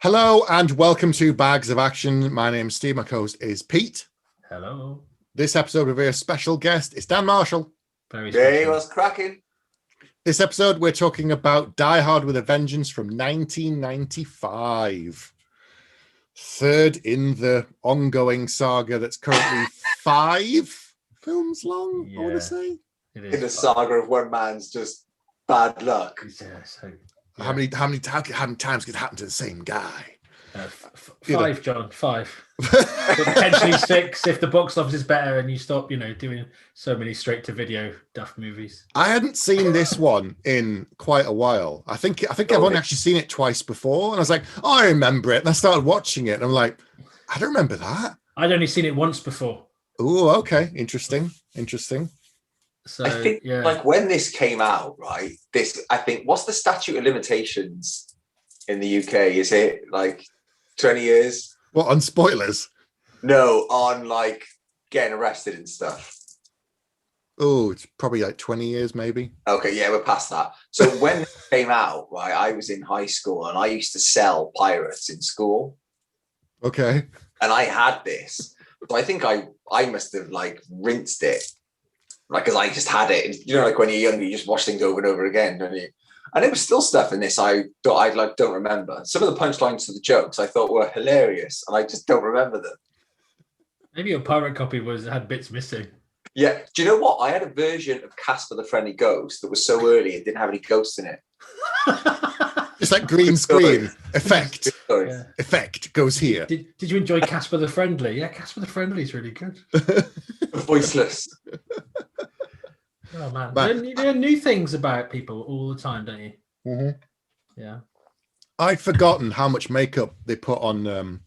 Hello and welcome to Bags of Action. My name's Steve. My co-host is Pete. Hello. This episode will be a special guest. It's Dan Marshall. Very special. Hey, what's cracking? This episode, we're talking about Die Hard with a Vengeance from 1995. Third in the ongoing saga that's currently 5 films long, I want to say. It is In the saga of one man's just bad luck. Yeah, so, How many times could it happen to the same guy? 5, John, 5. Potentially 6 if the box office is better and you stop, doing so many straight-to-video Duff movies. I hadn't seen this one in quite a while. I think I've only actually seen it twice before, and I was like, oh, I remember it. And I started watching it, and I'm like, I don't remember that. I'd only seen it once before. Oh, okay. Interesting. So, I think, like, when this came out, right, what's the statute of limitations in the UK? Is it, like, 20 years? What, on spoilers? No, on, like, getting arrested and stuff. Oh, it's probably like 20 years, maybe. Okay, yeah, we're past that. So when it came out, right, I was in high school and I used to sell pirates in school. Okay. And I had this. So I think I must have, like, rinsed it. Like, because I just had it. And, like when you're younger, you just watch things over and over again, don't you? And there was still stuff in this I don't remember. Some of the punchlines to the jokes I thought were hilarious, and I just don't remember them. Maybe your pirate copy had bits missing. Yeah. Do you know what? I had a version of Casper the Friendly Ghost that was so early it didn't have any ghosts in it. It's like green screen effect. Yeah. Effect goes here. Did you enjoy Casper the Friendly? Yeah, Casper the Friendly is really good. Voiceless. Oh man, you learn new things about people all the time, don't you? Mm-hmm. Yeah. I'd forgotten how much makeup they put on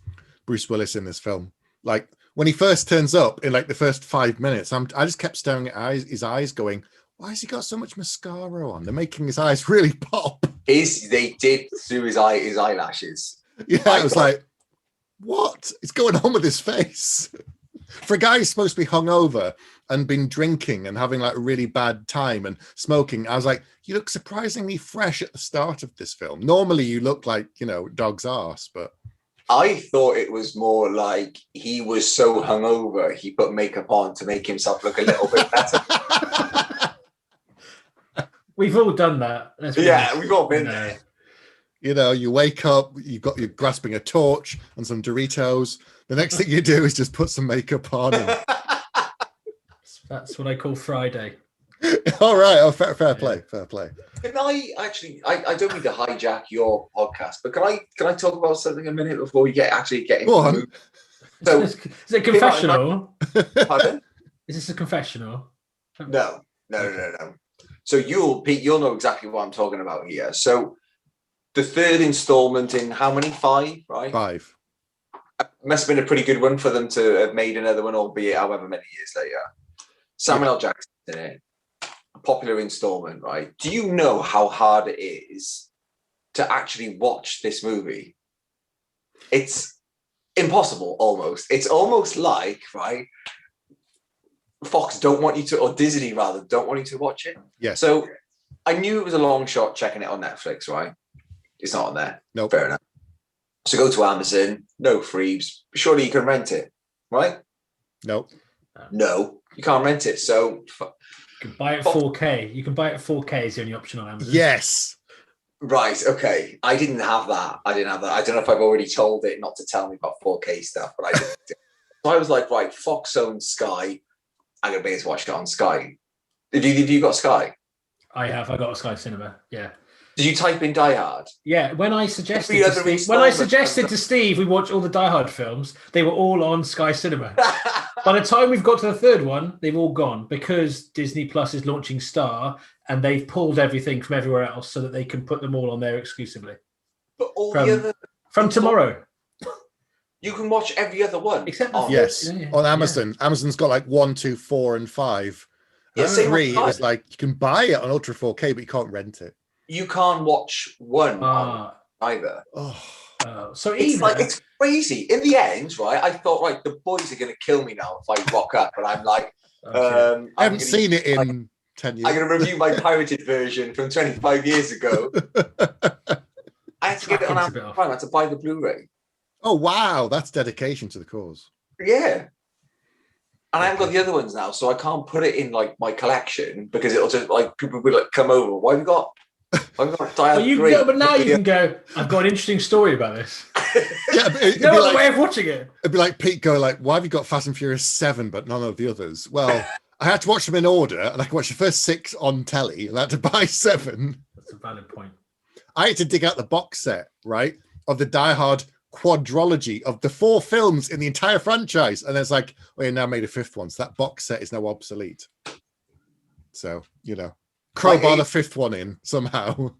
Bruce Willis in this film. Like when he first turns up in like the first 5 minutes, I just kept staring at his eyes, going, "Why has he got so much mascara on? They're making his eyes really pop." They did through his eyelashes. Yeah, I was like, "What is going on with his face?" For a guy who's supposed to be hungover and been drinking and having like a really bad time and smoking, I was like, you look surprisingly fresh at the start of this film. Normally you look like, dog's arse, but I thought it was more like he was so hungover he put makeup on to make himself look a little bit better. We've all done that. We've all been there. You wake up, you're grasping a torch and some Doritos. The next thing you do is just put some makeup on. That's what I call Friday. All right. Oh, fair play. Fair play. Can I actually? I don't mean to hijack your podcast, but can I talk about something a minute before we get into Go on. the movie? So, is it a confessional? Pardon? Is this a confessional? No. So you'll know exactly what I'm talking about here. So the third installment in how many? 5, right? 5. Must have been a pretty good one for them to have made another one, albeit however many years later. Samuel L. Jackson in it, a popular installment, right? Do you know how hard it is to actually watch this movie? It's impossible, almost. It's almost like, right, Fox don't want you to, or Disney rather, don't want you to watch it. Yes. So I knew it was a long shot checking it on Netflix, right? It's not on there. No. Nope. Fair enough. So go to Amazon, no freebs. Surely you can rent it, right? Nope. No, you can't rent it. So you can buy it 4K. You can buy it 4K is the only option on Amazon. Yes. Right. Okay. I didn't have that. I don't know if I've already told it not to tell me about 4K stuff, but I didn't. So I was like, right, Fox owns Sky. I'm going to be able to watch it on Sky. Have you got Sky? I have. I got a Sky Cinema. Yeah. Did you type in Die Hard? Yeah, when I suggested to Steve we watch all the Die Hard films, they were all on Sky Cinema. By the time we've got to the third one, they've all gone because Disney Plus is launching Star and they've pulled everything from everywhere else so that they can put them all on there exclusively. But from tomorrow. You can watch every other one. Except on Amazon. Yeah. Amazon's got like 1, 2, 4, and 5. Yeah, 3, it was like you can buy it on Ultra 4K, but you can't rent it. You can't watch one either. So it's crazy. In the end, right, I thought, right, the boys are going to kill me now if I rock up. And I'm like, I haven't seen it in 10 years. I'm going to review my pirated version from 25 years ago. I had to get it on Amazon Prime. I had to buy the Blu-ray. Oh wow, that's dedication to the cause. Yeah. And I haven't got the other ones now, so I can't put it in like my collection because it'll just like people will like come over. Why have you got? I've got Die Hard 3. But now you can go. I've got an interesting story about this. Yeah, it'd no be other like, way of watching it. It'd be like Pete going like, "Why have you got Fast and Furious 7 but none of the others?" Well, I had to watch them in order, and I could watch the first 6 on telly, and I had to buy 7. That's a valid point. I had to dig out the box set, right, of the Die Hard quadrilogy of the 4 films in the entire franchise, and it's like, well, you now made a 5th one, so that box set is now obsolete. So crowbar the 5th one in somehow.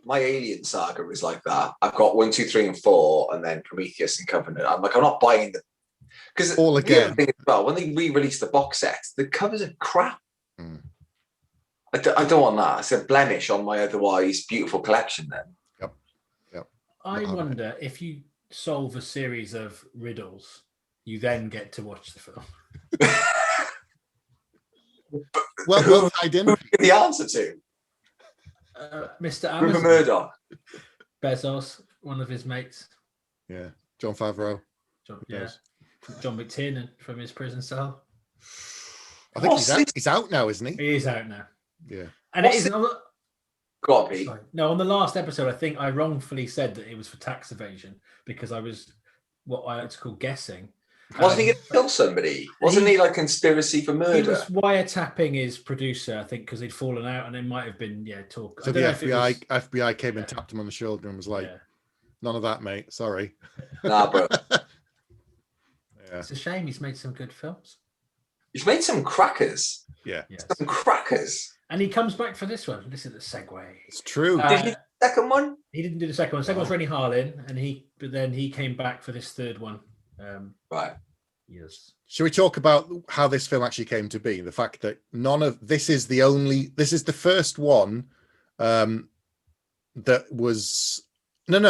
My Alien saga is like that. I've got 1, 2, 3, and 4, and then Prometheus and Covenant. I'm like, I'm not buying them because all again. Well, when they re-released the box sets, the covers are crap. I don't want that. It's a blemish on my otherwise beautiful collection. Then. Yep. I wonder if you solve a series of riddles, you then get to watch the film. Well, I didn't. Who give the answer to? Mr. Amazon. Murdoch. Bezos, one of his mates. Yeah, John Favreau. John McTiernan from his prison cell. I think he's out now, isn't he? He is out now. Yeah. And it isn't. Got to be. No, on the last episode, I think I wrongfully said that it was for tax evasion because I was what I like to call guessing. Wasn't he going to kill somebody? Wasn't he like conspiracy for murder? He was wiretapping his producer, I think, because they'd fallen out, and it might have been talk. So the FBI came and tapped him on the shoulder and was like, "None of that, mate. Sorry." Nah, bro. It's a shame. He's made some good films. He's made some crackers. Yeah. Some crackers. And he comes back for this one. This is the segue. It's true. Did he do the second one? He didn't do the second one. The second one's Rennie Harlin, but then he came back for this third one. Right. Yes. Should we talk about how this film actually came to be? The fact that this is the first one that was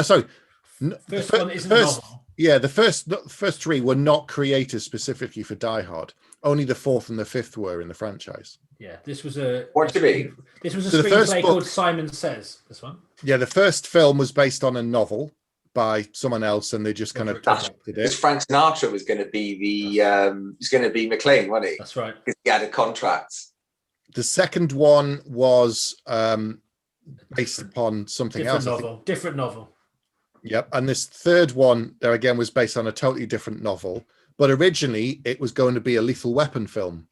sorry. First one isn't a novel. Yeah, the first 3 were not created specifically for Die Hard. Only the 4th and the 5th were in the franchise. Yeah, this was a. What do you mean? This was a screenplay called Simon Says. This one. Yeah, the first film was based on a novel by someone else, and they just kind of adapted it. Frank Sinatra was going to be McClane, wasn't he? That's right. Because he had a contract. The second one was based upon something else. Different novel. Yep, and this third one there again was based on a totally different novel, but originally it was going to be a Lethal Weapon film.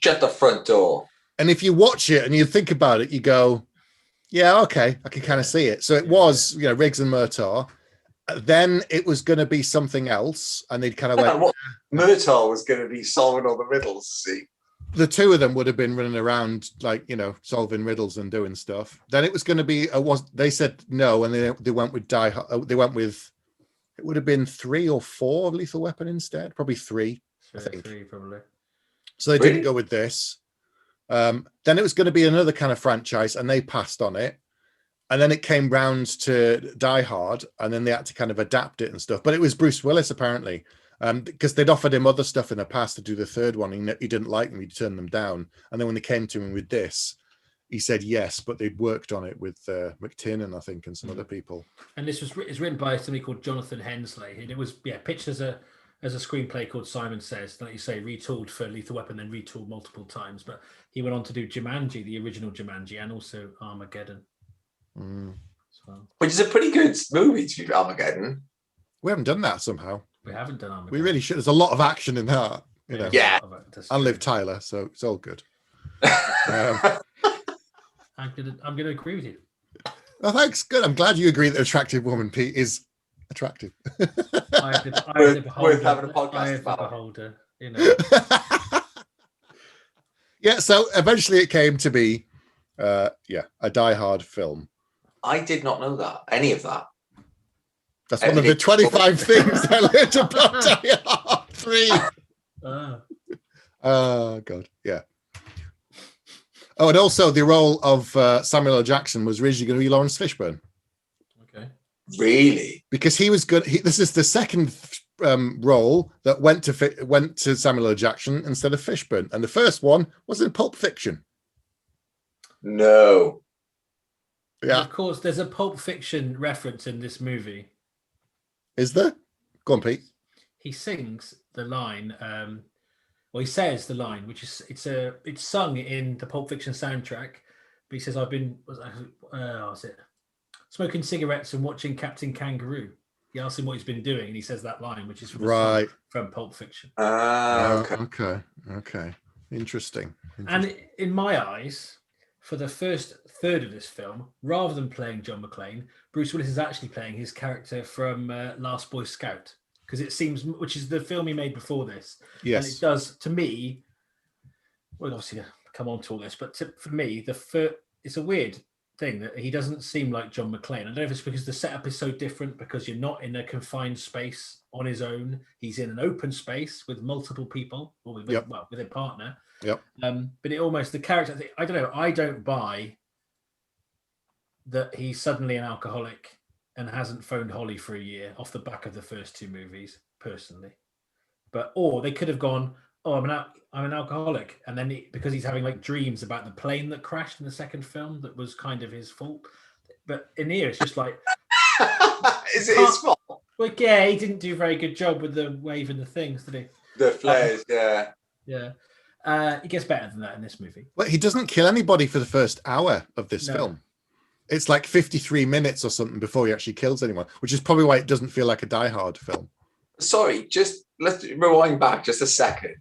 Shut the front door. And if you watch it and you think about it, you go, yeah, okay, I can kind of see it. So it was, Riggs and Murtaugh. Then it was going to be something else, and they'd kind of went. Murtaugh was going to be solving all the riddles. See, the 2 of them would have been running around like solving riddles and doing stuff. Then it was going to be they said no, and they went with Die Hard. They went with it would have been 3 or 4 of Lethal Weapon instead, probably 3. I think 3 probably. So they didn't go with this. Then it was going to be another kind of franchise, and they passed on it. And then it came round to Die Hard, and then they had to kind of adapt it and stuff. But it was Bruce Willis, apparently, because they'd offered him other stuff in the past to do the third one. He didn't like them. He turned them down. And then when they came to him with this, he said yes, but they'd worked on it with McTiernan, I think, and some other people. And this is written by somebody called Jonathan Hensley. And it was pitched as a screenplay called Simon Says, like you say, retooled for Lethal Weapon, then retooled multiple times. But he went on to do Jumanji, the original Jumanji, and also Armageddon. Well. Which is a pretty good movie to be Armageddon. We haven't done that somehow. We haven't done Armageddon. We really should. There's a lot of action in that. Yeah. And Liv Tyler, so it's all good. I'm gonna agree with you. Oh, thanks. Good. I'm glad you agree that attractive woman, Pete, is attractive. Worth having a podcast about. Yeah. So eventually, it came to be, a Die Hard film. I did not know that. Any of that. That's one of the 25 things I learned about Die Hard 3. Oh, God. Yeah. Oh, and also the role of Samuel L. Jackson was originally going to be Lawrence Fishburne. Okay. Really? Because he was good. This is the second role that went to Samuel L. Jackson instead of Fishburne. And the first one was in Pulp Fiction. No. Yeah. Of course, there's a Pulp Fiction reference in this movie. Is there? Go on, Pete. He sings the line, he says the line, which is it's sung in the Pulp Fiction soundtrack. But he says, "I've been smoking cigarettes and watching Captain Kangaroo." He asks him what he's been doing, and he says that line, which is from Pulp Fiction. Okay. Interesting. And in my eyes, for the first third of this film, rather than playing John McClane, Bruce Willis is actually playing his character from Last Boy Scout, because it seems, which is the film he made before this. Yes. And it does, to me, we'll obviously come on to all this, but for me, it's a weird thing that he doesn't seem like John McClane. I don't know if it's because the setup is so different, because you're not in a confined space on his own. He's in an open space with multiple people, or with a partner. Yep. But it almost, the character, I don't know, I don't buy that he's suddenly an alcoholic and hasn't phoned Holly for a year off the back of the first two movies, personally. Or they could have gone, I'm an alcoholic, and then because he's having like dreams about the plane that crashed in the second film, that was kind of his fault. But in here, it's just like, is it his fault? Well, yeah, he didn't do a very good job with the waving the things, did he? The flares, yeah. He gets better than that in this movie. Well, he doesn't kill anybody for the first hour of this film. It's like 53 minutes or something before he actually kills anyone, which is probably why it doesn't feel like a Die Hard film. Sorry, let's rewind back just a second.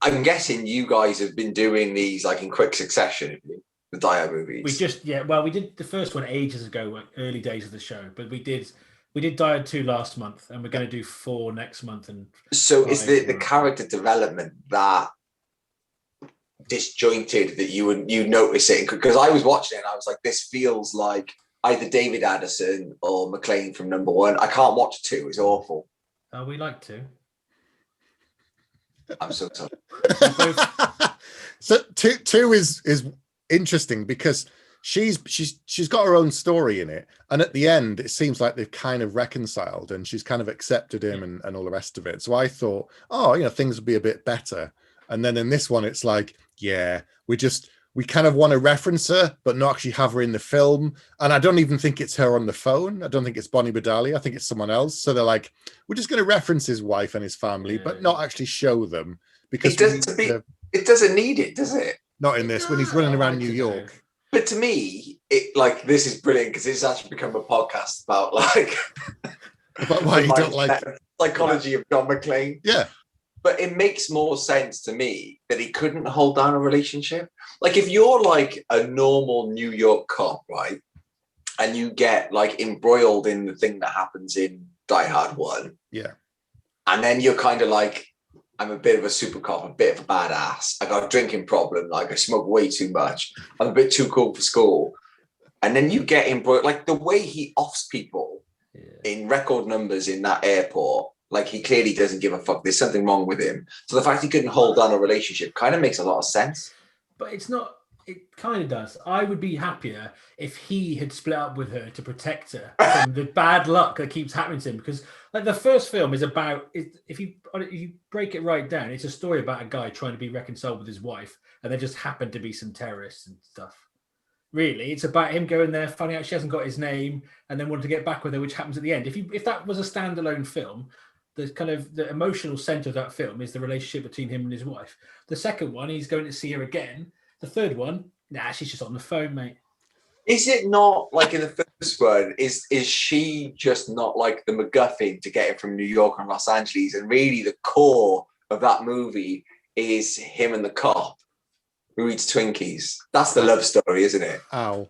I'm guessing you guys have been doing these like in quick succession, the Die Hard movies. We did the first one ages ago, like early days of the show, but we did Die Hard 2 last month, and we're going to do 4 next month. And so is the character development that disjointed that you notice it? Because I was watching it and I was like, this feels like either David Addison or McClane from number 1. I can't watch 2, it's awful. We like 2. I'm so sorry. So 2 is interesting because she's got her own story in it, and at the end it seems like they've kind of reconciled and she's kind of accepted him and all the rest of it. So I thought, things would be a bit better. And then in this one, it's like, we kind of want to reference her, but not actually have her in the film. And I don't even think it's her on the phone. I don't think it's Bonnie Bedalia. I think it's someone else. So they're like, we're just going to reference his wife and his family, but not actually show them, because it doesn't need it, does it? Not in this, when he's running around New York. But to me, this is brilliant because it's actually become a podcast about about why you don't like psychology of John McClane. Yeah. But it makes more sense to me that he couldn't hold down a relationship. Like if you're like a normal New York cop, right, and you get like embroiled in the thing that happens in Die Hard 1. Yeah. And then you're kind of like, I'm a bit of a super cop, a bit of a badass. I got a drinking problem. Like I smoke way too much. I'm a bit too cool for school. And then you get embroiled, like the way he offs people in record numbers in that airport. Like he clearly doesn't give a fuck. There's something wrong with him. So the fact he couldn't hold down a relationship kind of makes a lot of sense. But it's not, it kind of does. I would be happier if he had split up with her to protect her from the bad luck that keeps happening to him. Because like the first film is about, if you break it right down, it's a story about a guy trying to be reconciled with his wife, and there just happened to be some terrorists and stuff. Really, it's about him going there, finding out she hasn't got his name, and then wanting to get back with her, which happens at the end. If that was a standalone film, the emotional center of that film is the relationship between him and his wife. The second one, he's going to see her again. The third one, she's just on the phone, mate. Is it not like in the first one? Is she just not like the MacGuffin to get him from New York and Los Angeles? And really, the core of that movie is him and the cop who eats Twinkies. That's the love story, isn't it? Ow.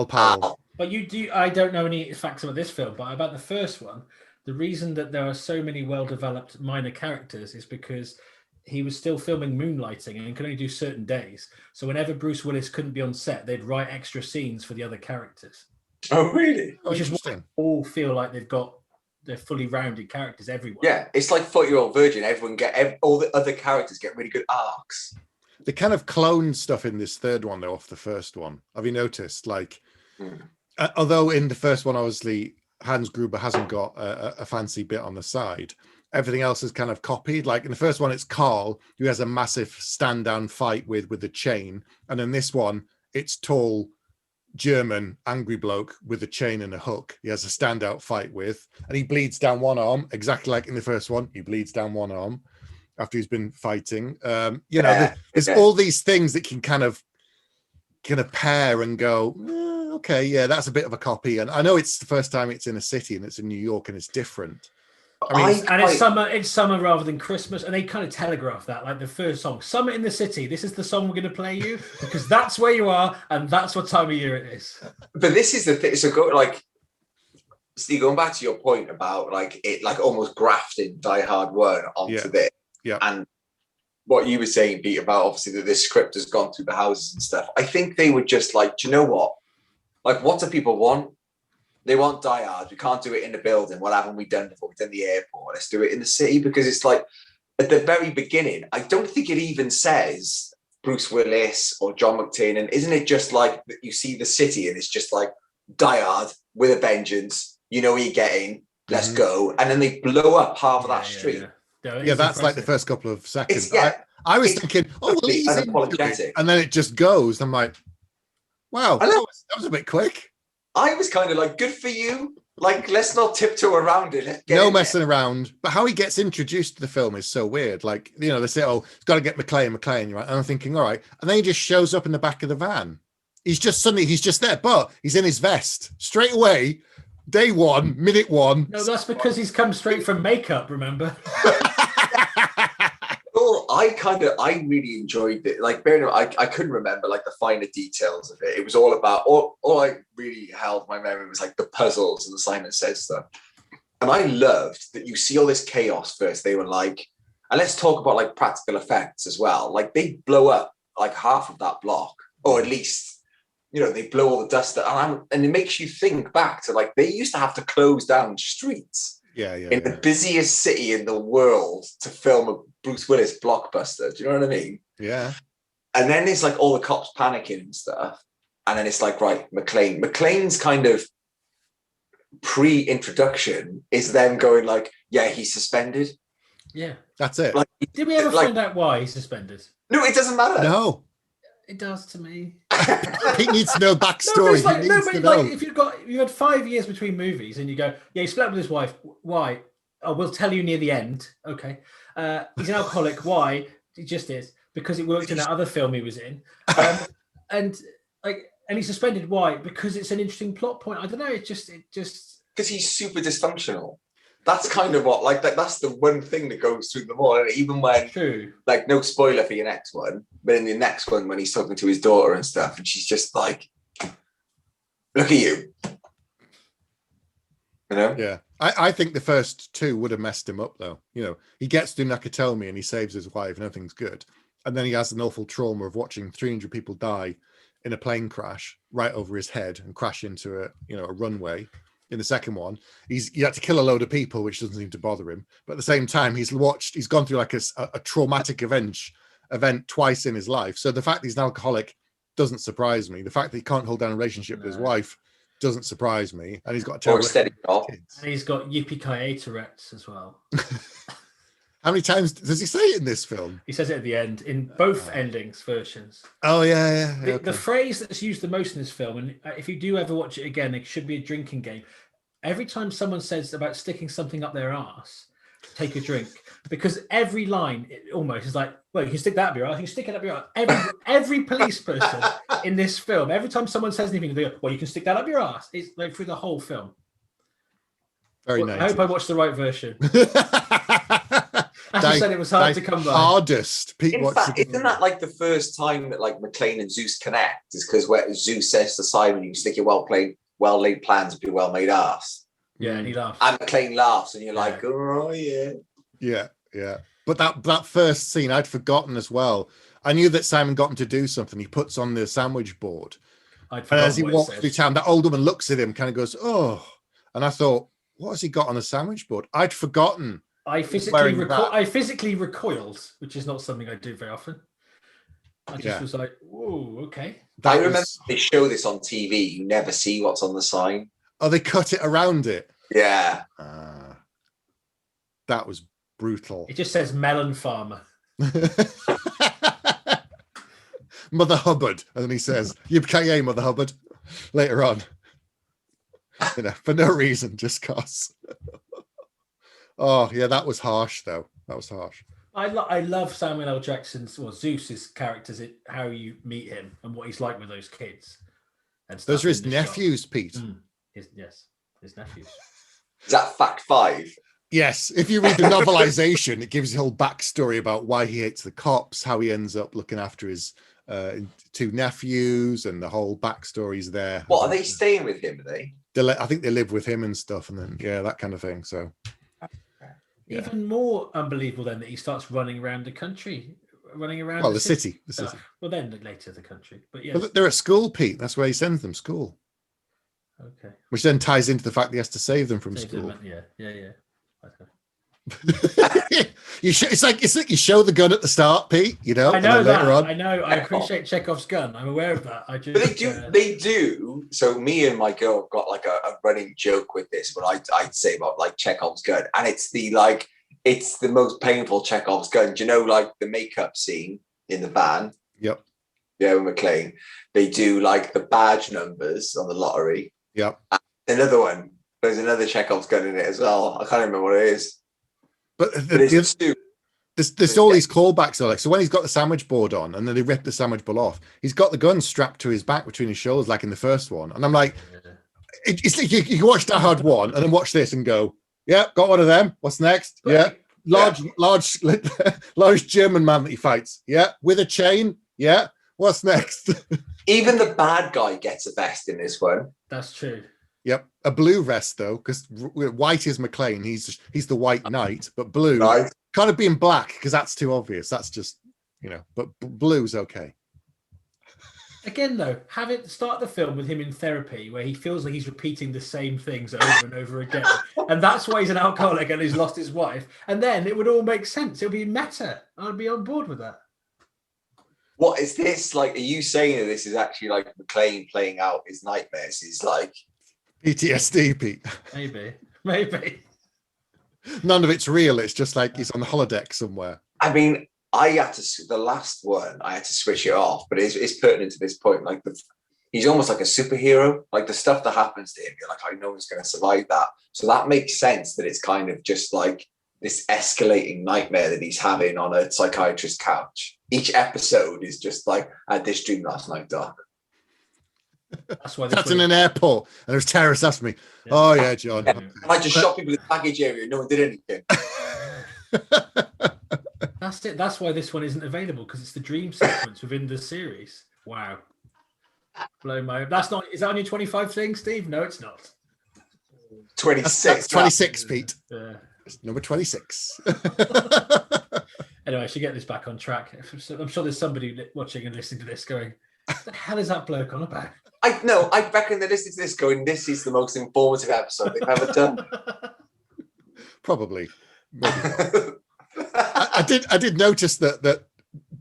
Pal. But I don't know any facts about this film, but about the first one, the reason that there are so many well-developed minor characters is because he was still filming Moonlighting and could only do certain days. So whenever Bruce Willis couldn't be on set, they'd write extra scenes for the other characters. Oh, really? Which is why they all feel like they're fully rounded characters, everyone. Yeah, it's like 40-Year-Old Virgin. All the other characters get really good arcs. The kind of clone stuff in this third one, though, off the first one. Have you noticed? Although in the first one, obviously, Hans Gruber hasn't got a fancy bit on the side. Everything else is kind of copied. Like in the first one, it's Carl who has a massive stand-down fight with the chain, and in this one, it's tall German angry bloke with a chain and a hook he has a standout fight with, and he bleeds down one arm, exactly like in the first one. He bleeds down one arm after he's been fighting. There's all these things that can kind of pair and go, okay, yeah, that's a bit of a copy. And I know it's the first time it's in a city and it's in New York and it's different. It's summer rather than Christmas, and they kind of telegraph that, like the first song, "Summer in the City." This is the song we're going to play you because that's where you are, and that's what time of year it is. But this is the thing. So, Steve, going back to your point about it almost grafting Die Hard 1 onto this, and what you were saying, Pete, about obviously that this script has gone through the houses and stuff. I think they were just like, do you know what? Like, what do people want? They want Die Hard. We can't do it in the building. What haven't we done before? We've done the airport. Let's do it in the city, because it's like at the very beginning, I don't think it even says Bruce Willis or John McClane. And isn't it just like that you see the city and it's just like Die Hard with a vengeance? You know what you're getting. Let's go. And then they blow up half of that street. Yeah, that's like the first couple of seconds. I was thinking, he's unapologetic. And then it just goes. I'm like, wow, that was a bit quick. I was kind of like, good for you. Like, let's not tiptoe around it. No messing around. But how he gets introduced to the film is so weird. Like, they say, it's got to get McClane, right? And I'm thinking, all right. And then he just shows up in the back of the van. He's just there, but he's in his vest straight away. Day one, minute one. No, that's because he's come straight from makeup, remember? I really enjoyed it. Like, bearing in mind, I couldn't remember like the finer details of it. It was all about all I really held in my memory was like the puzzles and the Simon Says stuff. And I loved that you see all this chaos first. They were like, and let's talk about like practical effects as well. Like, they blow up like half of that block, or at least, they blow all the dust and it makes you think back to like they used to have to close down streets. In the busiest city in the world to film a Bruce Willis blockbuster. Do you know what I mean? Yeah. And then it's like all the cops panicking and stuff. And then it's like, right, McClane. McClane's kind of pre-introduction is them going like, yeah, he's suspended. Yeah. That's it. Like, did we ever find out why he's suspended? No, it doesn't matter. No. It does to me. He needs to know backstory. If you had 5 years between movies and you go, yeah, he split up with his wife. Why? Oh, we'll tell you near the end. Okay. He's an alcoholic. Why? He just is. Because it worked in that other film he was in. And he's suspended. Why? Because it's an interesting plot point. I don't know. It just because he's super dysfunctional. That's kind of what, like, that's the one thing that goes through them all. And even when, like, no spoiler for your next one, but in the next one, when he's talking to his daughter and stuff, and she's just like, look at you. Yeah. I think the first two would have messed him up, though. He gets to Nakatomi and he saves his wife, nothing's good. And then he has an awful trauma of watching 300 people die in a plane crash right over his head and crash into a runway. In the second one, he had to kill a load of people, which doesn't seem to bother him. But at the same time, he's gone through like a traumatic event twice in his life. So the fact that he's an alcoholic doesn't surprise me. The fact that he can't hold down a relationship with his wife doesn't surprise me. And he's got a terrible steady job. And he's got yippee-ki-yay Tourette's as well. How many times does he say it in this film? He says it at the end in both endings versions. Oh, yeah. The phrase that's used the most in this film, and if you do ever watch it again, it should be a drinking game. Every time someone says about sticking something up their arse, take a drink. Because every line almost is like, well, you can stick that up your arse, you can stick it up your arse. Every police person in this film, every time someone says anything, they go, well, you can stick that up your arse. It's like through the whole film. Very nice. I hope I watched the right version. As you said, it was hard to come by. Hardest. In fact, isn't that like the first time that like McClane and Zeus connect? Is because where Zeus says to Simon, "You can stick your well-laid plans up your well-made ass." Yeah, and he laughs. And McClane laughs, and you're like, "Oh yeah." Yeah. But that first scene, I'd forgotten as well. I knew that Simon got him to do something. He puts on the sandwich board, and as he walks through town, that old woman looks at him, kind of goes, "Oh," and I thought, "What has he got on the sandwich board?" I'd forgotten. I physically recoiled, which is not something I do very often. I just was like, "Whoa, okay." I remember they show this on TV. You never see what's on the sign. Oh, they cut it around it. Yeah. That was brutal. It just says melon farmer. Mother Hubbard, and then he says, "Yippee-ki-yay, Mother Hubbard." later on. For no reason, just cause. Oh yeah, that was harsh though. That was harsh. I love Samuel L. Jackson's Zeus's characters, how you meet him and what he's like with those kids. And those are his nephews, shop. Pete. His nephews. Is that fact 5? Yes. If you read the novelization, it gives you a whole backstory about why he hates the cops, how he ends up looking after his 2 nephews, and the whole backstory's there. What, are they staying with him? Are they? I think they live with him and stuff, and then that kind of thing. So even more unbelievable then that he starts running around the country, the city. Well, then later the country, but yeah, they're at school, Pete. That's where he sends them, school. Okay, which then ties into the fact that he has to save them from school. Yeah. Okay. It's like you show the gun at the start, Pete. I know that. I know. I appreciate Chekhov's gun. I'm aware of that. But they do. So me and my girl got like a running joke with this. When I'd say about like Chekhov's gun, and it's the most painful Chekhov's gun. Do you know, like the makeup scene in the van? Yep. Yeah, with McClane, they do like the badge numbers on the lottery. Yep. And another one. There's another Chekhov's gun in it as well. I can't remember what it is. But there's all these callbacks. Like, so when he's got the sandwich board on, and then they rip the sandwich board off, he's got the gun strapped to his back between his shoulders, like in the first one. And I'm like, it's like you watch Die Hard 1 and then watch this and go, yeah, got one of them. What's next? Yeah, large German man that he fights. Yeah, with a chain. Yeah, what's next? Even the bad guy gets a vest in this one. That's true. Yep, a blue vest though, because white is McClane. He's the White Knight, but blue kind of being black because that's too obvious. That's just but blue's okay. Again, though, have it start the film with him in therapy where he feels like he's repeating the same things over and over again, and that's why he's an alcoholic and he's lost his wife. And then it would all make sense. It would be meta. I'd be on board with that. What is this like? Are you saying that this is actually like McClane playing out his nightmares? Is like PTSD, Pete. Maybe. None of it's real. It's just like he's on the holodeck somewhere. I mean, the last one, I had to switch it off, but it's pertinent to this point. Like he's almost like a superhero. Like the stuff that happens to him, you're like, I know he's going to survive that. So that makes sense that it's kind of just like this escalating nightmare that he's having on a psychiatrist's couch. Each episode is just like, I had this dream last night, Doc. That's in an airport, and there's terrorists after me. Yeah. Oh yeah, John. Yeah. Okay. I just shot people in the baggage area. No one did anything. That's it. That's why this one isn't available, because it's the dream sequence within the series. Wow. Blow my. That's not. Is that on your 25 thing, Steve? No, it's not. 26. That's 26, Pete. Yeah. It's number 26. Anyway, I should get this back on track. I'm sure there's somebody watching and listening to this going, "What the hell is that bloke on about?" I reckon they're listening to this going, this is the most informative episode they've ever done. Probably. Maybe not. I did notice that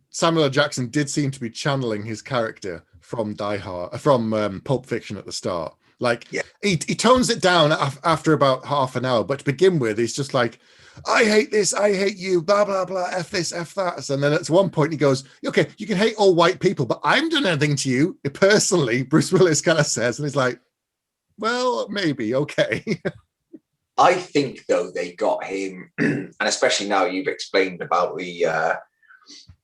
Samuel L. Jackson did seem to be channeling his character from Pulp Fiction at the start. Like, he tones it down after about half an hour, but to begin with, he's just like, I hate this, I hate you, blah, blah, blah, F this, F that. And then at one point he goes, okay, you can hate all white people, but I haven't done anything to you personally, Bruce Willis kind of says. And he's like, well, maybe, okay. I think, though, they got him, and especially now you've explained about the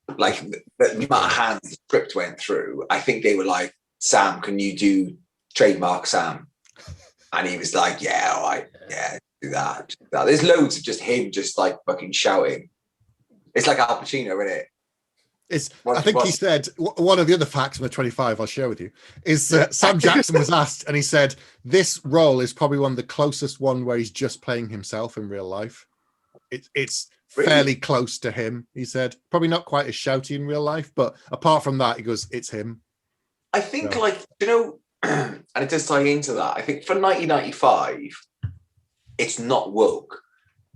amount of hands the script went through, I think they were like, Sam, can you do trademark Sam? And he was like, yeah, all right, yeah. Do that. There's loads of just him just like fucking shouting. It's like Al Pacino, isn't it? I think he said, one of the other facts from the 25 I'll share with you is Sam Jackson was asked and he said this role is probably one of the closest one where he's just playing himself in real life. It's really? Fairly close to him, he said. Probably not quite as shouty in real life, but apart from that, he goes, it's him. I think and it does tie into that. I think for 1995, it's not woke,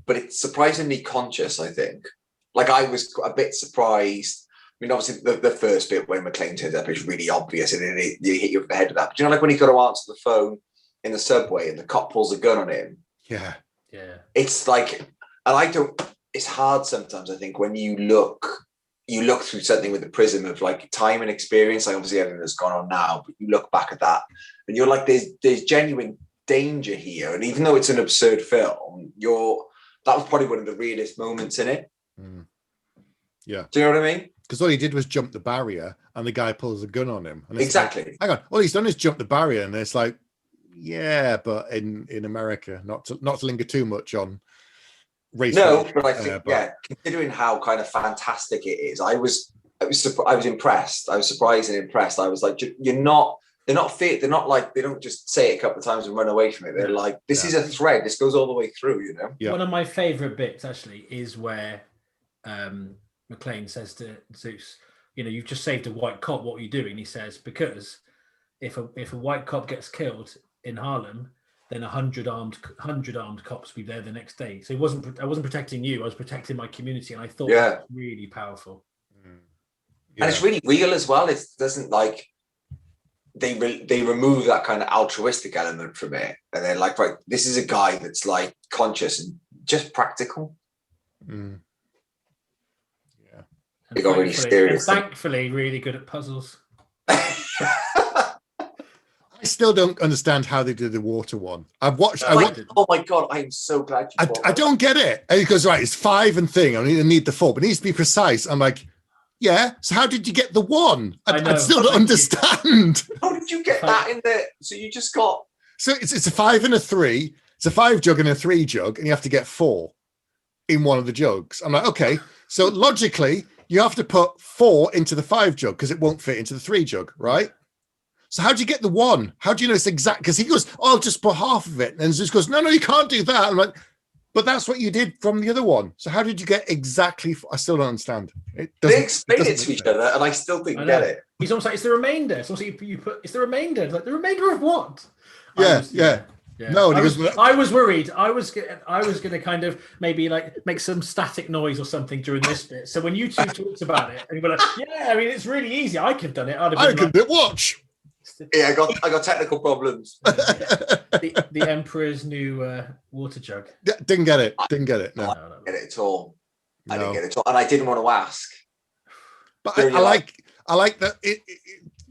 but it's surprisingly conscious, I think. Like, I was a bit surprised. I mean, obviously, the first bit when McClane turns up is really obvious, and it hit you over the head with that. But like when he's got to answer the phone in the subway and the cop pulls a gun on him? Yeah. Yeah. It's like, and it's hard sometimes, I think, when you look you look through something with the prism of like time and experience, like obviously everything that's gone on now, but you look back at that and you're like, there's genuine danger here. And even though it's an absurd film, that was probably one of the realest moments in it. Yeah. Do you know what I mean? Because all he did was jump the barrier and the guy pulls a gun on him. And Exactly. Like, hang on, all he's done is jump the barrier, and it's like, yeah, but in America, not to linger too much on race. No, but I think, considering how kind of fantastic it is, I was impressed. I was surprised and impressed. I was like, they're not fit. They're not like, they don't just say it a couple of times and run away from it. They're like, this is a thread. This goes all the way through, you know? Yeah. One of my favorite bits actually is where McClane says to Zeus, you know, you've just saved a white cop. What are you doing? He says, because if a white cop gets killed in Harlem, then 100 armed cops will be there the next day. So I wasn't protecting you. I was protecting my community, and I thought that was really powerful. Yeah. And it's really real as well. It doesn't like they remove that kind of altruistic element from it, and they're like, right, this is a guy that's like conscious and just practical. Yeah, they got really serious. And thankfully, really good at puzzles. I still don't understand how they did the water one. Oh my god, I am so glad you. I don't get it. And he goes, right, it's 5 and thing. I need the 4, but it needs to be precise. I'm like, yeah. So how did you get the 1? I still don't understand. How did you get that in there? So you just got. So it's a 5 and a 3. It's a 5 jug and a 3 jug, and you have to get 4 in one of the jugs. I'm like, okay. So logically, you have to put 4 into the 5 jug because it won't fit into the 3 jug, right? So how do you get the 1? How do you know it's exact? Because he goes, oh, I'll just put half of it. And Zeus goes, no, you can't do that. I'm like, but that's what you did from the other one. So how did you get exactly? I still don't understand. They explain it to each other, and I still didn't get it. He's almost like, it's the remainder. It's almost like you put, it's the remainder. It's like, the remainder of what? Yeah. No, I was worried. I was going to kind of maybe like make some static noise or something during this bit. So when you two talked about it, and you were like, yeah, I mean, it's really easy. I could have done it. I could watch. Yeah, I got technical problems. the Emperor's new water jug. Didn't get it. No. I didn't get it at all. I didn't get it at all, and I didn't want to ask. But I like that.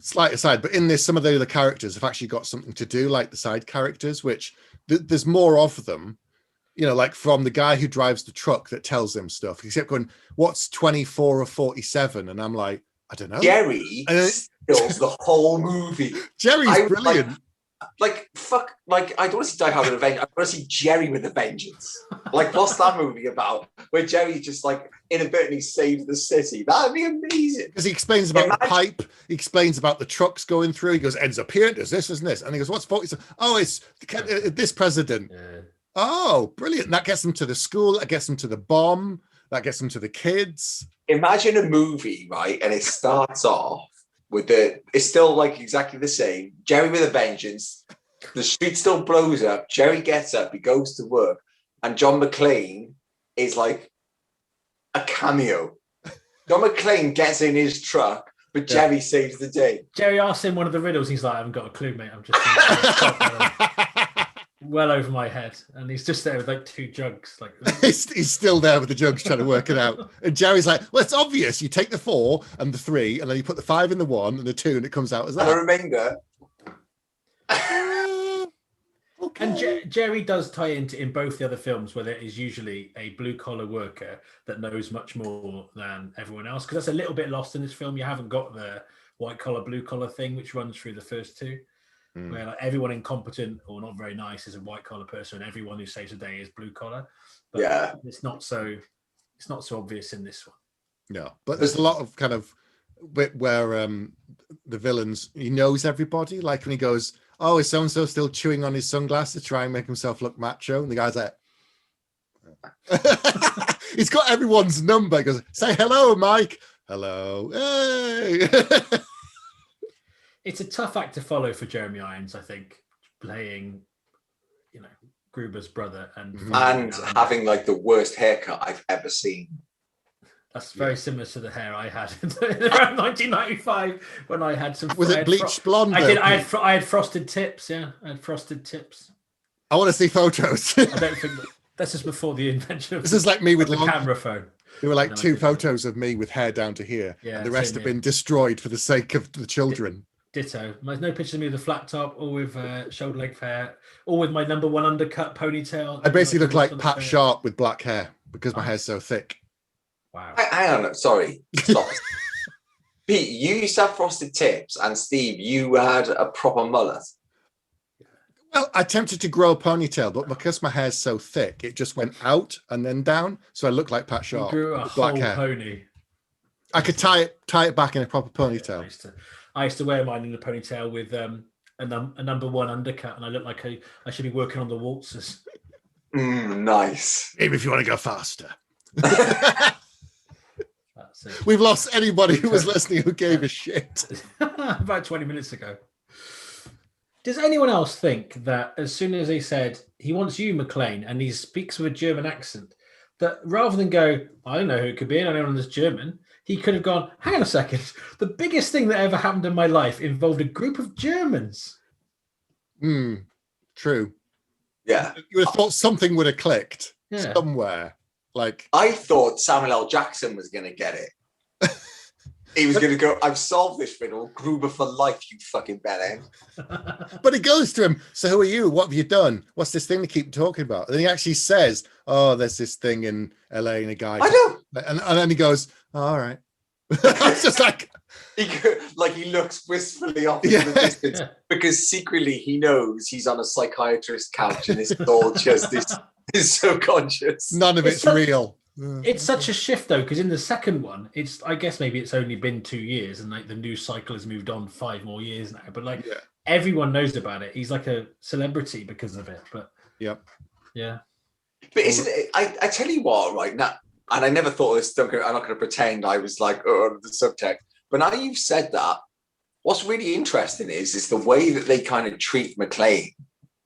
Slight aside, but in this, some of the other characters have actually got something to do, like the side characters, which there's more of them. You know, like from the guy who drives the truck that tells them stuff. He kept going, "What's 24 or 47?" And I'm like, I don't know. Jerry steals the whole movie. Jerry's brilliant. Fuck, I don't want to see Die Hard with a Vengeance. I want to see Jerry with a Vengeance. Like, what's that movie about? Where Jerry just like inadvertently saves the city. That'd be amazing. Because he explains about the pipe. He explains about the trucks going through. He goes, ends up here, does this, and this. And he goes, what's 47? Oh, it's this president. Yeah. Oh, brilliant. That gets them to the school. That gets them to the bomb. That gets them to the kids. Imagine a movie, right? And it starts off with it's still like exactly the same. Jerry with a Vengeance. The street still blows up. Jerry gets up. He goes to work. And John McClane is like a cameo. John McClane gets in his truck, but Jerry saves the day. Jerry asks him one of the riddles. He's like, I haven't got a clue, mate. I'm just well over my head. And he's just there with like 2 jugs. Like he's still there with the jugs trying to work it out. And Jerry's like, well, it's obvious. You take the 4 and the 3, and then you put the 5 in the 1 and the 2, and it comes out as that. And the remainder. Okay. And Jerry does tie into in both the other films where there is usually a blue-collar worker that knows much more than everyone else, because that's a little bit lost in this film. You haven't got the white-collar, blue-collar thing, which runs through the first 2. Where like everyone incompetent or not very nice is a white collar person, and everyone who saves the day is blue collar. But it's not so obvious in this one. No, but there's a lot of kind of bit where the villains, he knows everybody. Like when he goes, "Oh, is so and so still chewing on his sunglasses to try and make himself look macho?" And the guy's like, he's got everyone's number. He goes, "Say hello, Mike." Hello. Hey. It's a tough act to follow for Jeremy Irons, I think, playing, Gruber's brother and having like the worst haircut I've ever seen. That's very similar to the hair I had around 1995 when I had some. Was it bleached blonde? I had frosted tips. Yeah, I had frosted tips. I want to see photos. I don't think this is before the invention of. This is like me with the camera phone. There were like 2 photos of me with hair down to here. Yeah, and the rest have been destroyed for the sake of the children. Ditto. There's no pictures of me with a flat top or with shoulder length hair or with my number 1 undercut ponytail. I basically look like Pat Sharp with black hair because my hair's so thick. Wow. Hang on, sorry. Stop. Pete, you used to have frosted tips, and Steve, you had a proper mullet. Well, I attempted to grow a ponytail, but because my hair's so thick, it just went out and then down. So I look like Pat Sharp. You grew a whole pony. I could tie it back in a proper ponytail. I used to wear mine in a ponytail with a number 1 undercut, and I look like I should be working on the waltzers. Nice. Maybe if you want to go faster. We've lost anybody who was listening who gave a shit. About 20 minutes ago. Does anyone else think that as soon as he said he wants you, McClane, and he speaks with a German accent, that rather than go, I don't know who it could be, I don't know this German, he could have gone, hang on a second, the biggest thing that ever happened in my life involved a group of Germans. True. Yeah. You would have thought something would have clicked somewhere. Like, I thought Samuel L. Jackson was going to get it. He was going to go, I've solved this riddle, Gruber for life, you fucking bellend. But he goes to him, so who are you? What have you done? What's this thing they keep talking about? And he actually says, oh, there's this thing in LA and a guy. I know. And then he goes, oh, all right. It's just like... He looks wistfully off into the distance because secretly he knows he's on a psychiatrist's couch and it's all just this subconscious. None of it's real. It's such a shift though, because in the second one, I guess maybe it's only been 2 years and like the news cycle has moved on 5 more years now, but everyone knows about it. He's like a celebrity because of it. But yeah. But isn't it? I tell you what, right now, and I never thought of this. I'm not going to pretend I was like, oh, the subtext. But now you've said that, what's really interesting is the way that they kind of treat McClane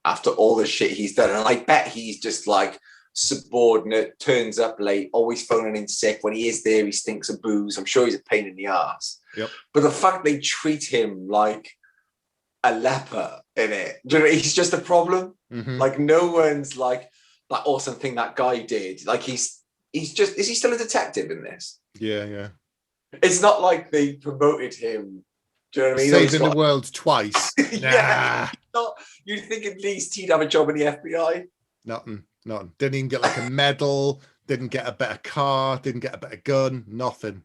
after all the shit he's done. And I bet he's just like subordinate, turns up late, always phoning in sick. When he is there, he stinks of booze. I'm sure he's a pain in the ass. Yep. But the fact they treat him like a leper in it, do you know, he's just a problem. Mm-hmm. Like no one's like that awesome thing that guy did. Like he's just, is he still a detective in this? Yeah. It's not like they promoted him. Do you know what I mean? Saving the world twice. You'd think at least he'd have a job in the FBI. Nothing. Didn't even get like a medal. Didn't get a better car. Didn't get a better gun. Nothing.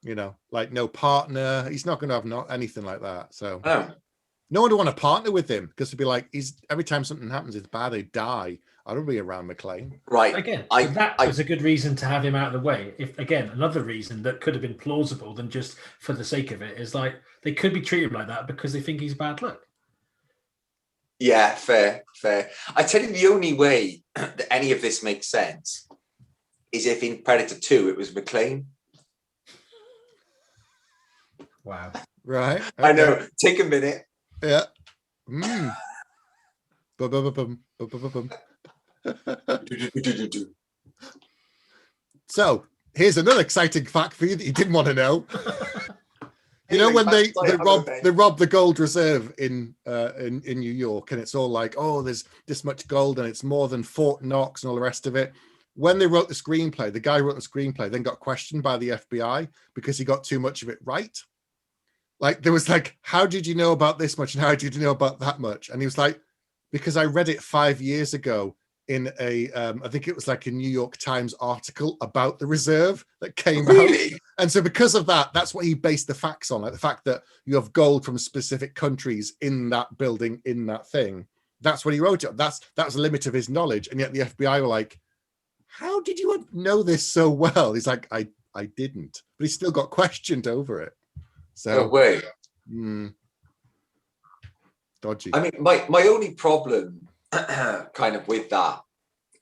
You know, like no partner. He's not going to have anything like that. So no one would want to partner with him because it'd be like every time something happens, it's bad. They die. I don't be around McClane. Right. Again, that was a good reason to have him out of the way. If again, another reason that could have been plausible than just for the sake of it is like they could be treating him like that because they think he's bad luck. Yeah, fair. I tell you, the only way that any of this makes sense is if in Predator 2 it was McClane. Wow. Right. Okay. I know. Take a minute. Yeah. So here's another exciting fact for you that you didn't want to know. You know when they rob the gold reserve in New York, and it's all like, oh, there's this much gold and it's more than Fort Knox and all the rest of it. When they wrote the screenplay, the guy who wrote the screenplay then got questioned by the FBI because he got too much of it right. Like there was like, how did you know about this much and how did you know about that much? And he was like, because I read it 5 years ago in a, I think it was like a New York Times article about the reserve that came out. And so because of that, that's what he based the facts on, like the fact that you have gold from specific countries in that building, in that thing. That's what he wrote it. That was the limit of his knowledge. And yet the FBI were like, how did you know this so well? He's like, I didn't, but he still got questioned over it. So no way. Dodgy. I mean, my only problem kind of with that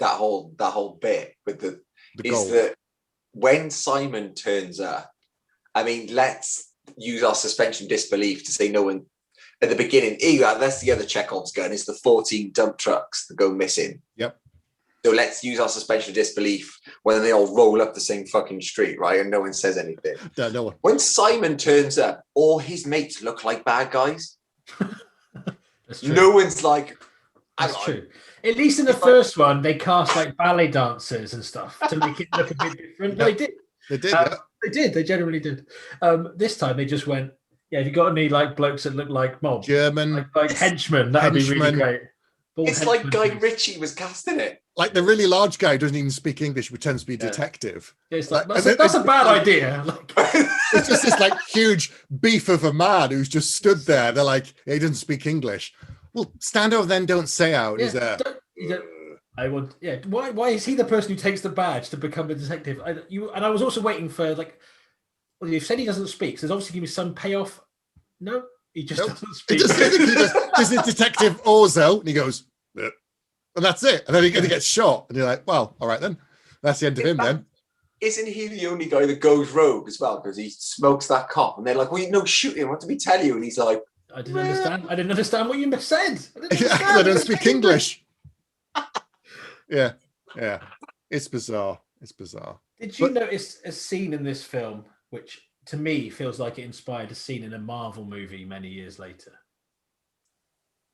whole bit with the is gold. That when Simon turns up, I mean, let's use our suspension of disbelief to say no one at the beginning, that's the other Chekhov's gun, is the 14 dump trucks that go missing. Yep. So let's use our suspension of disbelief when they all roll up the same fucking street, right? And no one says anything. No one. When Simon turns up, all his mates look like bad guys. That's true. No one's like, that's true. At least in the first one, they cast like ballet dancers and stuff to make it look a bit different. They did. They did. They did. They generally did. This time they just went, yeah, if you got any like blokes that look like mob, German, like henchmen, that'd be really great. It's like Guy Ritchie was casting it. Like the really large guy who doesn't even speak English, pretends to be a detective. Yeah, it's like, that's a bad idea. Like, it's just this like huge beef of a man who's just stood there. They're like, he doesn't speak English. Well, stand over then, don't say out. He's there. Why is he the person who takes the badge to become a detective? I was also waiting for like, well, you've said he doesn't speak, so there's obviously going to be some payoff. No, he just doesn't speak. There's a detective Orzo, and he goes, and that's it. And then he gets shot, and you're like, well, all right then. That's the end of him then. Isn't he the only guy that goes rogue as well? Because he smokes that cop, and they're like, well, no, shoot him. What did we tell you? And he's like, I didn't understand. I didn't understand what you said. I don't speak English. Yeah. It's bizarre. Did you notice a scene in this film which, to me, feels like it inspired a scene in a Marvel movie many years later?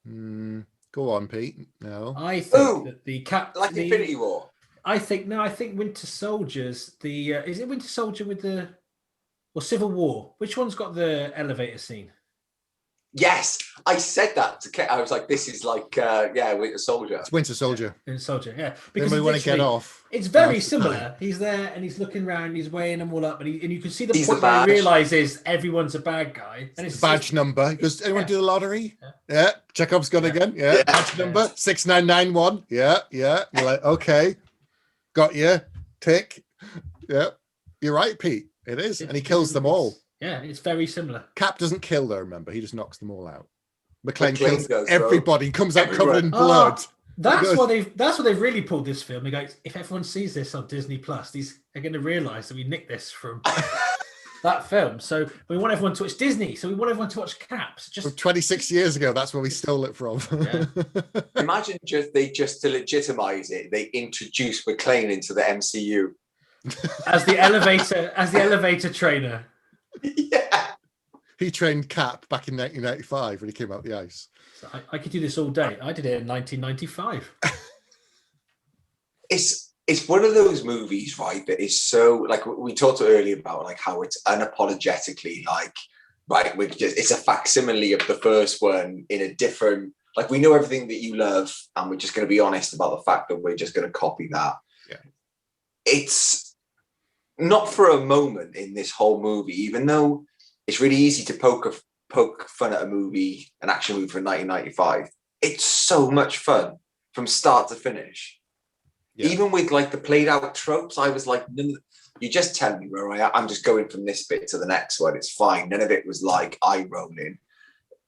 Go on, Pete. No. I think that the Infinity War. I think Winter Soldier's is it Winter Soldier or Civil War? Which one's got the elevator scene? Yes, I said that to Kate. I was like, "This is like, Winter Soldier." It's Winter Soldier. Winter Soldier, yeah. Because we want to get off. It's very similar. He's there and he's looking around, he's weighing them all up, and you can see the point where he realizes everyone's a bad guy. And it's badge number. He goes, "Anyone do the lottery?" Yeah. Chekhov's gun again. Yeah. Badge number 6991. Yeah. You're like, okay, got you. Tick. Yeah. You're right, Pete. It is, and he kills them all. Yeah, it's very similar. Cap doesn't kill though, remember. He just knocks them all out. McClane kills everybody. He comes out covered in blood. That's what they've really pulled this film. They go, if everyone sees this on Disney Plus, they're going to realise that we nicked this from that film. So we want everyone to watch Disney. So we want everyone to watch Caps. From 26 years ago, that's where we stole it from. Yeah. Imagine to legitimize it, they introduce McClane into the MCU as the elevator trainer. Yeah, he trained Cap back in 1995 when he came out the ice. So I could do this all day. I did it in 1995. It's one of those movies, right? That is so like we talked earlier about, like how it's unapologetically like, right? It's a facsimile of the first one in a different. Like we know everything that you love, and we're just going to be honest about the fact that we're just going to copy that. Yeah, it's. Not for a moment in this whole movie, even though it's really easy to poke fun at an action movie from 1995. It's so much fun from start to finish. Yeah. Even with like the played out tropes, I was like, you just tell me where I am. I'm just going from this bit to the next one. It's fine. None of it was like eye rolling.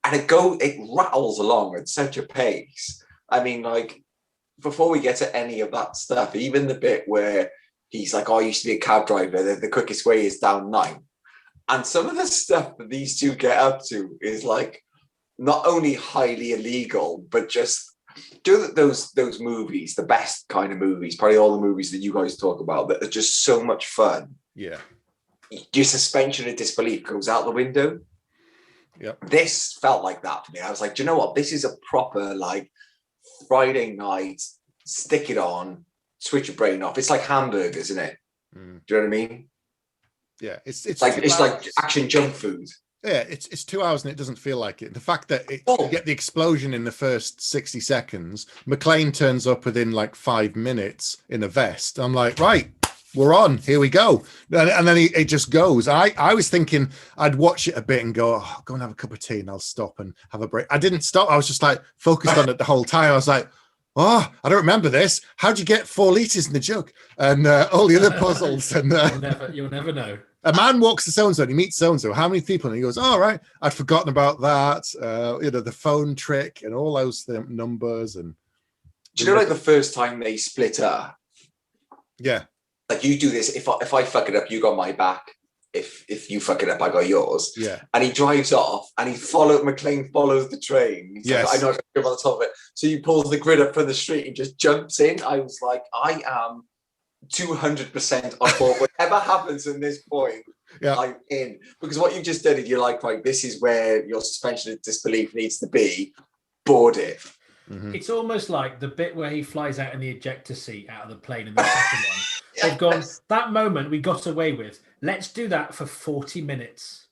And it rattles along at such a pace. I mean, like, before we get to any of that stuff, even the bit where he's like, I used to be a cab driver. The quickest way is down 9. And some of the stuff that these two get up to is like not only highly illegal, but just do those movies, the best kind of movies, probably all the movies that you guys talk about that are just so much fun. Yeah. Your suspension of disbelief goes out the window. Yeah. This felt like that for me. I was like, do you know what? This is a proper like Friday night, stick it on, switch your brain off. It's like hamburgers, isn't it? Do you know what I mean? Yeah, it's like action junk food. Yeah, it's 2 hours and it doesn't feel like it. The fact that you get the explosion in the first 60 seconds, McClane turns up within like 5 minutes in a vest. I'm like, right, we're on. Here we go. And then it just goes. I was thinking I'd watch it a bit and go, go and have a cup of tea and I'll stop and have a break. I didn't stop. I was just like focused on it the whole time. I was like, I don't remember this. How'd you get 4 liters in the jug? And all the other puzzles. And you'll never know. A man walks to so-and-so and he meets so-and-so. How many people? And he goes, all right, I'd forgotten about that. The phone trick and all those numbers. And do you know, like the first time they split up? Yeah. Like you do this. If I fuck it up, you got my back. If you fuck it up, I got yours. Yeah. And he drives off and McClane follows the train. He's like, I know I can go on the top of it. So he pulls the grid up from the street and just jumps in. I was like, I am 200% on board. Whatever happens in this point, I'm in. Because what you just did, you're like, right, this is where your suspension of disbelief needs to be. Board it. It's almost like the bit where he flies out in the ejector seat out of the plane in the second one. They've gone, that moment we got away with. Let's do that for 40 minutes.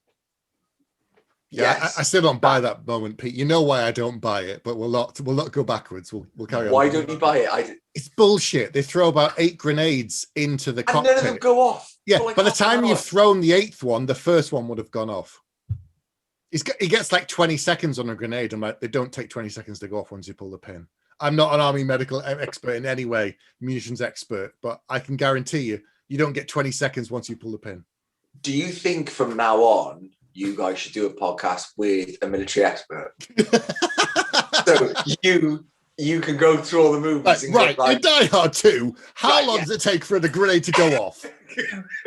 Yeah, I still don't buy that moment, Pete. You know why I don't buy it, but we'll not go backwards. We'll carry on. Why don't you buy it? It's bullshit. They throw about 8 grenades into the cockpit. And none of them go off. Yeah, by the time you've thrown the 8th one, the first one would have gone off. He gets like 20 seconds on a grenade. I'm like, they don't take 20 seconds to go off once you pull the pin. I'm not an army medical expert in any way, munitions expert, but I can guarantee you don't get 20 seconds once you pull the pin. Do you think from now on, you guys should do a podcast with a military expert? So you can go through all the movies. Right, in Die Hard 2, how long does it take for the grenade to go off?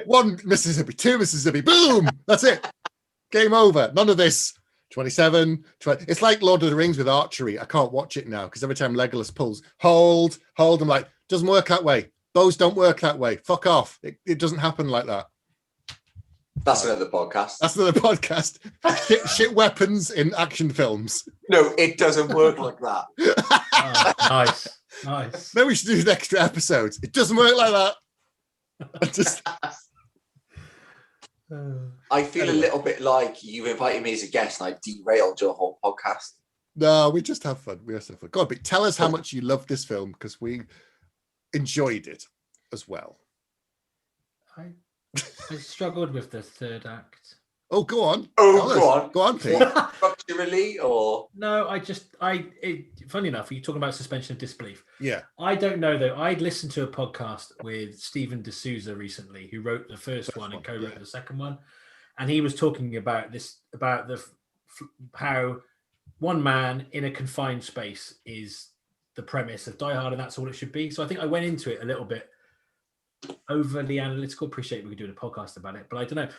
1 Mississippi, 2 Mississippi, boom, that's it. Game over. None of this. 27, 20. It's like Lord of the Rings with archery. I can't watch it now because every time Legolas pulls, hold, I'm like, doesn't work that way. Bows don't work that way. Fuck off. It doesn't happen like that. That's another podcast. Shit weapons in action films. No, it doesn't work like that. Nice. Maybe we should do an extra episodes. It doesn't work like that. I feel a little bit like you've invited me as a guest and I derailed your whole podcast. No, we just have fun. Go on, but tell us how much you love this film because we enjoyed it as well. I struggled with the third act. Oh, go on. Go on, Pete. Structurally, or no? Funny enough, you're talking about suspension of disbelief. Yeah. I don't know though. I listened to a podcast with Stephen D'Souza recently, who wrote the first one and co-wrote the second one, and he was talking about how one man in a confined space is the premise of Die Hard, and that's all it should be. So I think I went into it a little bit overly analytical. Appreciate we could do a podcast about it, but I don't know.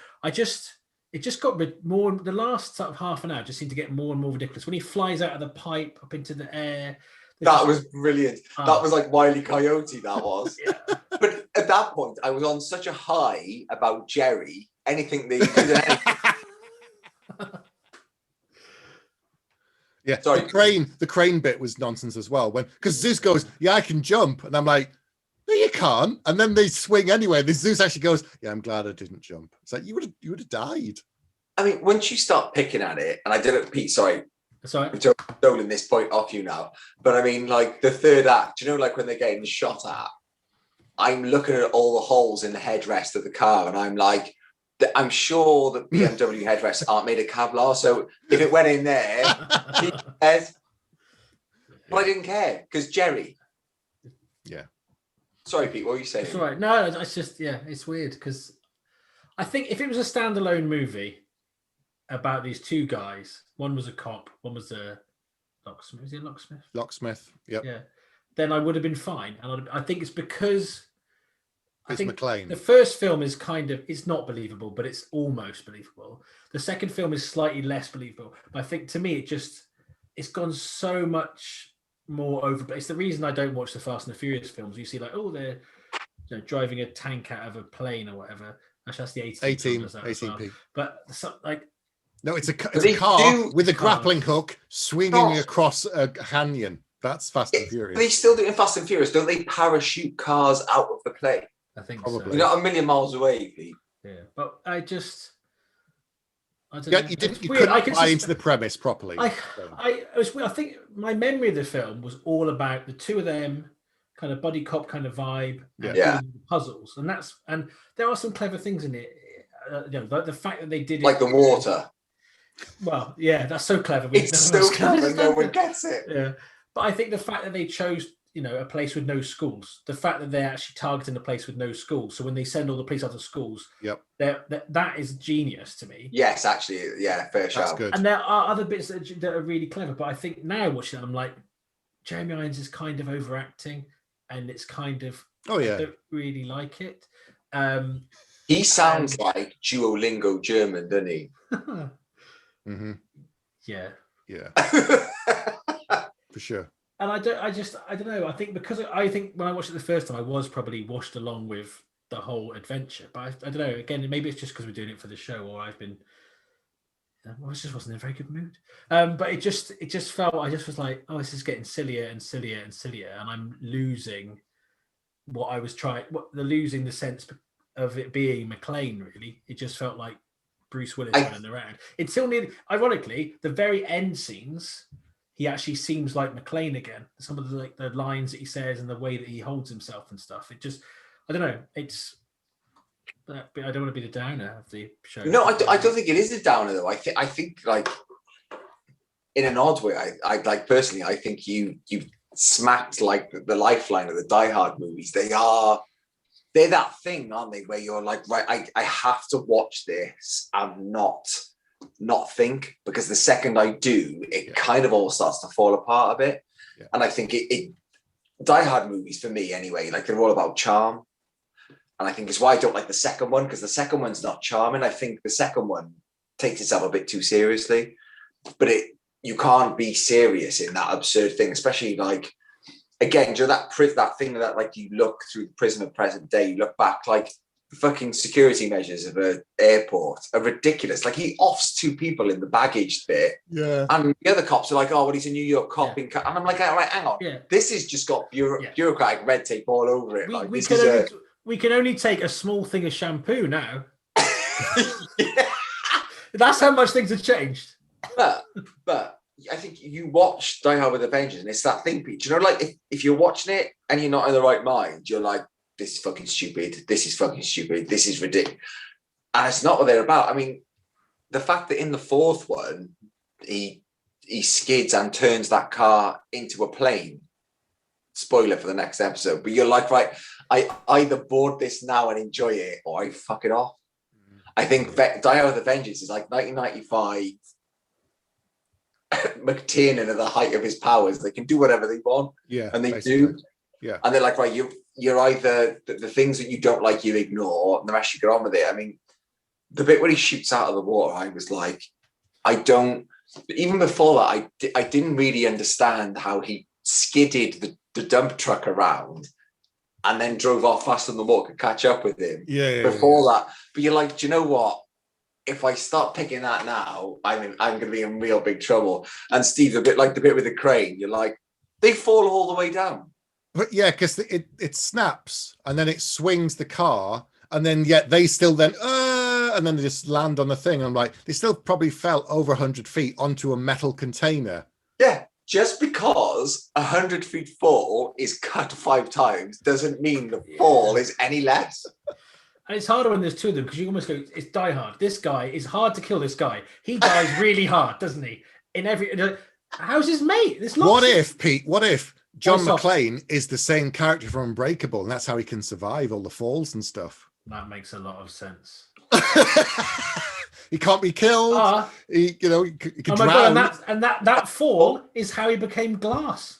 It just got more. The last sort of half an hour just seemed to get more and more ridiculous. When he flies out of the pipe up into the air, that was brilliant. That was like Wile E. Coyote. That was. Yeah. But at that point, I was on such a high about Jerry. Anything they could. Yeah. Sorry. The crane bit was nonsense as well. Because Zeus goes, "Yeah, I can jump," and I'm like, "No, you can't." And then they swing anyway. The Zeus actually goes, "Yeah, I'm glad I didn't jump." It's like you would have died. I mean, once you start picking at it, and I did it, Pete. Sorry, I'm stolen this point off you now. But I mean, like the third act. You know, like when they're getting shot at, I'm looking at all the holes in the headrest of the car, and I'm like, I'm sure that BMW headrests aren't made of Kevlar. So if it went in there, but I didn't care because Jerry. Yeah. Sorry, Pete, what were you saying? It's all right. No, it's just, it's weird because I think if it was a standalone movie about these two guys, one was a cop, one was a locksmith. Was he a locksmith? Locksmith, yep. Yeah. Then I would have been fine. And I think it's because it's McClane. The first film is it's not believable, but it's almost believable. The second film is slightly less believable. But I think to me, it's gone so much more over. But it's the reason I don't watch the Fast and the Furious films. You see, like, they're driving a tank out of a plane or whatever. Actually, that's the 18P. Well. But no, it's a car with a grappling hook swinging across a canyon. That's Fast and Furious. They still do it in Fast and Furious, don't they? Parachute cars out of the plane. I think probably. So. You're not a million miles away, Pete. Yeah, but I don't know. You couldn't buy into the premise properly. It was weird. I think my memory of the film was all about the two of them, kind of buddy cop kind of vibe, and puzzles, and there are some clever things in it. Like the fact that they did like the water. Well, yeah, that's so clever. It's so clever, no one gets it. Yeah, but I think the fact that they chose, a place with no schools, the fact that they're actually targeting a place with no schools, so when they send all the police out of schools, that is genius to me. Yes, actually, fair shout. Good. And there are other bits that are really clever, but I think now watching it, I'm like, Jeremy Irons is kind of overacting, and it's kind of I don't really like it. He sounds like Duolingo German, doesn't he? Mm-hmm. Yeah. For sure. And I don't know. I think when I watched it the first time, I was probably washed along with the whole adventure. But I don't know. Again, maybe it's just because we're doing it for the show, or I've been I just wasn't in a very good mood. But it just felt, I just was like, oh, this is getting sillier and sillier and sillier, and I'm losing what I was trying. Losing the sense of it being McClane. Really, it just felt like Bruce Willis running around. Until nearly, ironically, the very end scenes, he actually seems like McClane again. Some of the lines that he says and the way that he holds himself and stuff. It just, I don't know. I don't want to be the downer of the show. No, I don't think it is a downer though. I think like in an odd way, I like personally, I think you smacked like the lifeline of the Die Hard movies. They're that thing, aren't they? Where you're like, right, I have to watch this and not think, because the second I do, it kind of all starts to fall apart a bit. Yeah. And I think it Die Hard movies for me anyway, like they're all about charm. And I think it's why I don't like the second one, because the second one's not charming. I think the second one takes itself a bit too seriously, but you can't be serious in that absurd thing, especially like, again, do you know that thing that like you look through the prism of present day, you look back, like the fucking security measures of an airport are ridiculous. Like he offs 2 people in the baggage bit, and the other cops are like, oh, well, he's a New York cop, and I'm like, all right, hang on, this has just got bureaucratic red tape all over it. We can only take a small thing of shampoo now. That's how much things have changed. But I think you watch Die Hard with a Vengeance, and it's that thing, Pete. Do you know, like if you're watching it and you're not in the right mind, you're like, this is fucking stupid. This is fucking stupid. This is ridiculous. And it's not what they're about. I mean, the fact that in the 4th one, he skids and turns that car into a plane. Spoiler for the next episode. But you're like, right, I either board this now and enjoy it, or I fuck it off. I think Die Hard with a Vengeance is like 1995. McTiernan at the height of his powers. They can do whatever they want. Yeah. And they basically do. Yeah. And they're like, right, you're either the things that you don't like, you ignore, and the rest you get on with it. I mean, the bit where he shoots out of the water, I was like, even before that, I didn't really understand how he skidded the dump truck around and then drove off faster than the water could catch up with him. Before that. But you're like, do you know what? If I start picking that now, I'm going to be in real big trouble. And Steve, a bit like the bit with the crane, you're like, they fall all the way down. But yeah, because it snaps and then it swings the car, and then yet they still then and then they just land on the thing. I'm like, they still probably fell over 100 feet onto a metal container. Yeah, just because 100 feet fall is cut 5 times doesn't mean the fall is any less. And it's harder when there's 2 of them, because you almost go, it's Die Hard. This guy is hard to kill. This guy, he dies really hard, doesn't he? How's his mate? What if John McClane is the same character from Unbreakable, and that's how he can survive all the falls and stuff? That makes a lot of sense. He can't be killed. He could drown. God, and that fall is how he became Glass.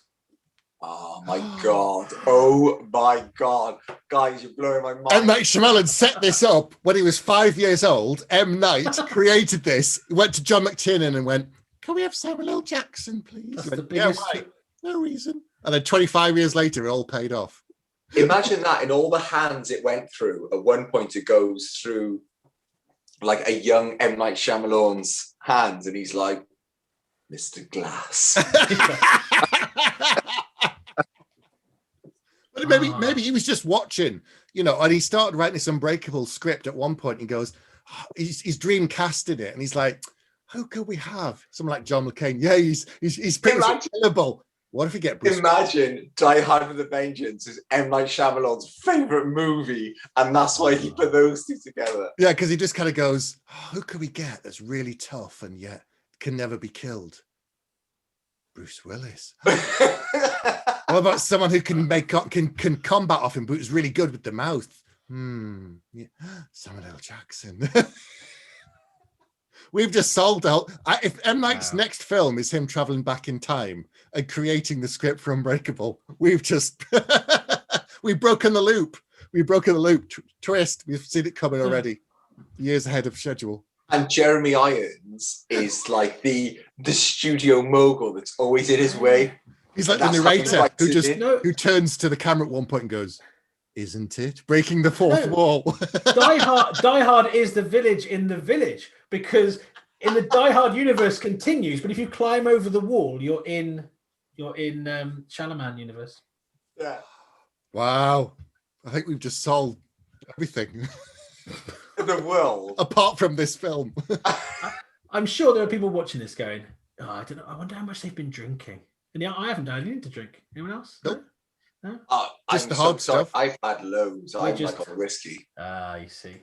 Oh my god! Oh my god, guys, you're blowing my mind. M. Night Shyamalan set this up when he was 5 years old. M. Night created this. Went to John McTiernan and went, "Can we have Samuel L. Jackson, please?" That's the biggest. Yeah, right. No reason. And then 25 years later, it all paid off. Imagine that in all the hands it went through. At one point, it goes through like a young M. Night Shyamalan's hands, and he's like, "Mr. Glass." But maybe he was just watching, and he started writing this Unbreakable script at one point. And he goes, he's dream casting it, and he's like, who could we have? Someone like John McClane. Yeah, he's pretty available. What if we get Bruce? Imagine Die Hard with a Vengeance is M. Night Shyamalan's favorite movie, and that's why he put those 2 together. Yeah, because he just kind of goes, who could we get that's really tough and yet can never be killed? Bruce Willis. What about someone who can can combat off him, but is really good with the mouth? Yeah. Samuel L. Jackson. We've just solved out. If M. Night's next film is him traveling back in time and creating the script for Unbreakable, we've just we've broken the loop. We've broken the loop. Twist. We've seen it coming already, years ahead of schedule. And Jeremy Irons is like the studio mogul that's always in his way. He's like the narrator who turns to the camera at one point and goes, "Isn't it breaking the fourth wall?" Die Hard is the village in the village, because in the Die Hard universe continues, but if you climb over the wall, you're in Shalaman universe. Yeah. Wow. I think we've just solved everything. The world. Apart from this film. I'm sure there are people watching this going, oh, I don't know. I wonder how much they've been drinking. And yeah, I haven't. I need to drink. Anyone else? Nope. No? Just the hard stuff. I've had loads. I'm just like on whiskey. You see.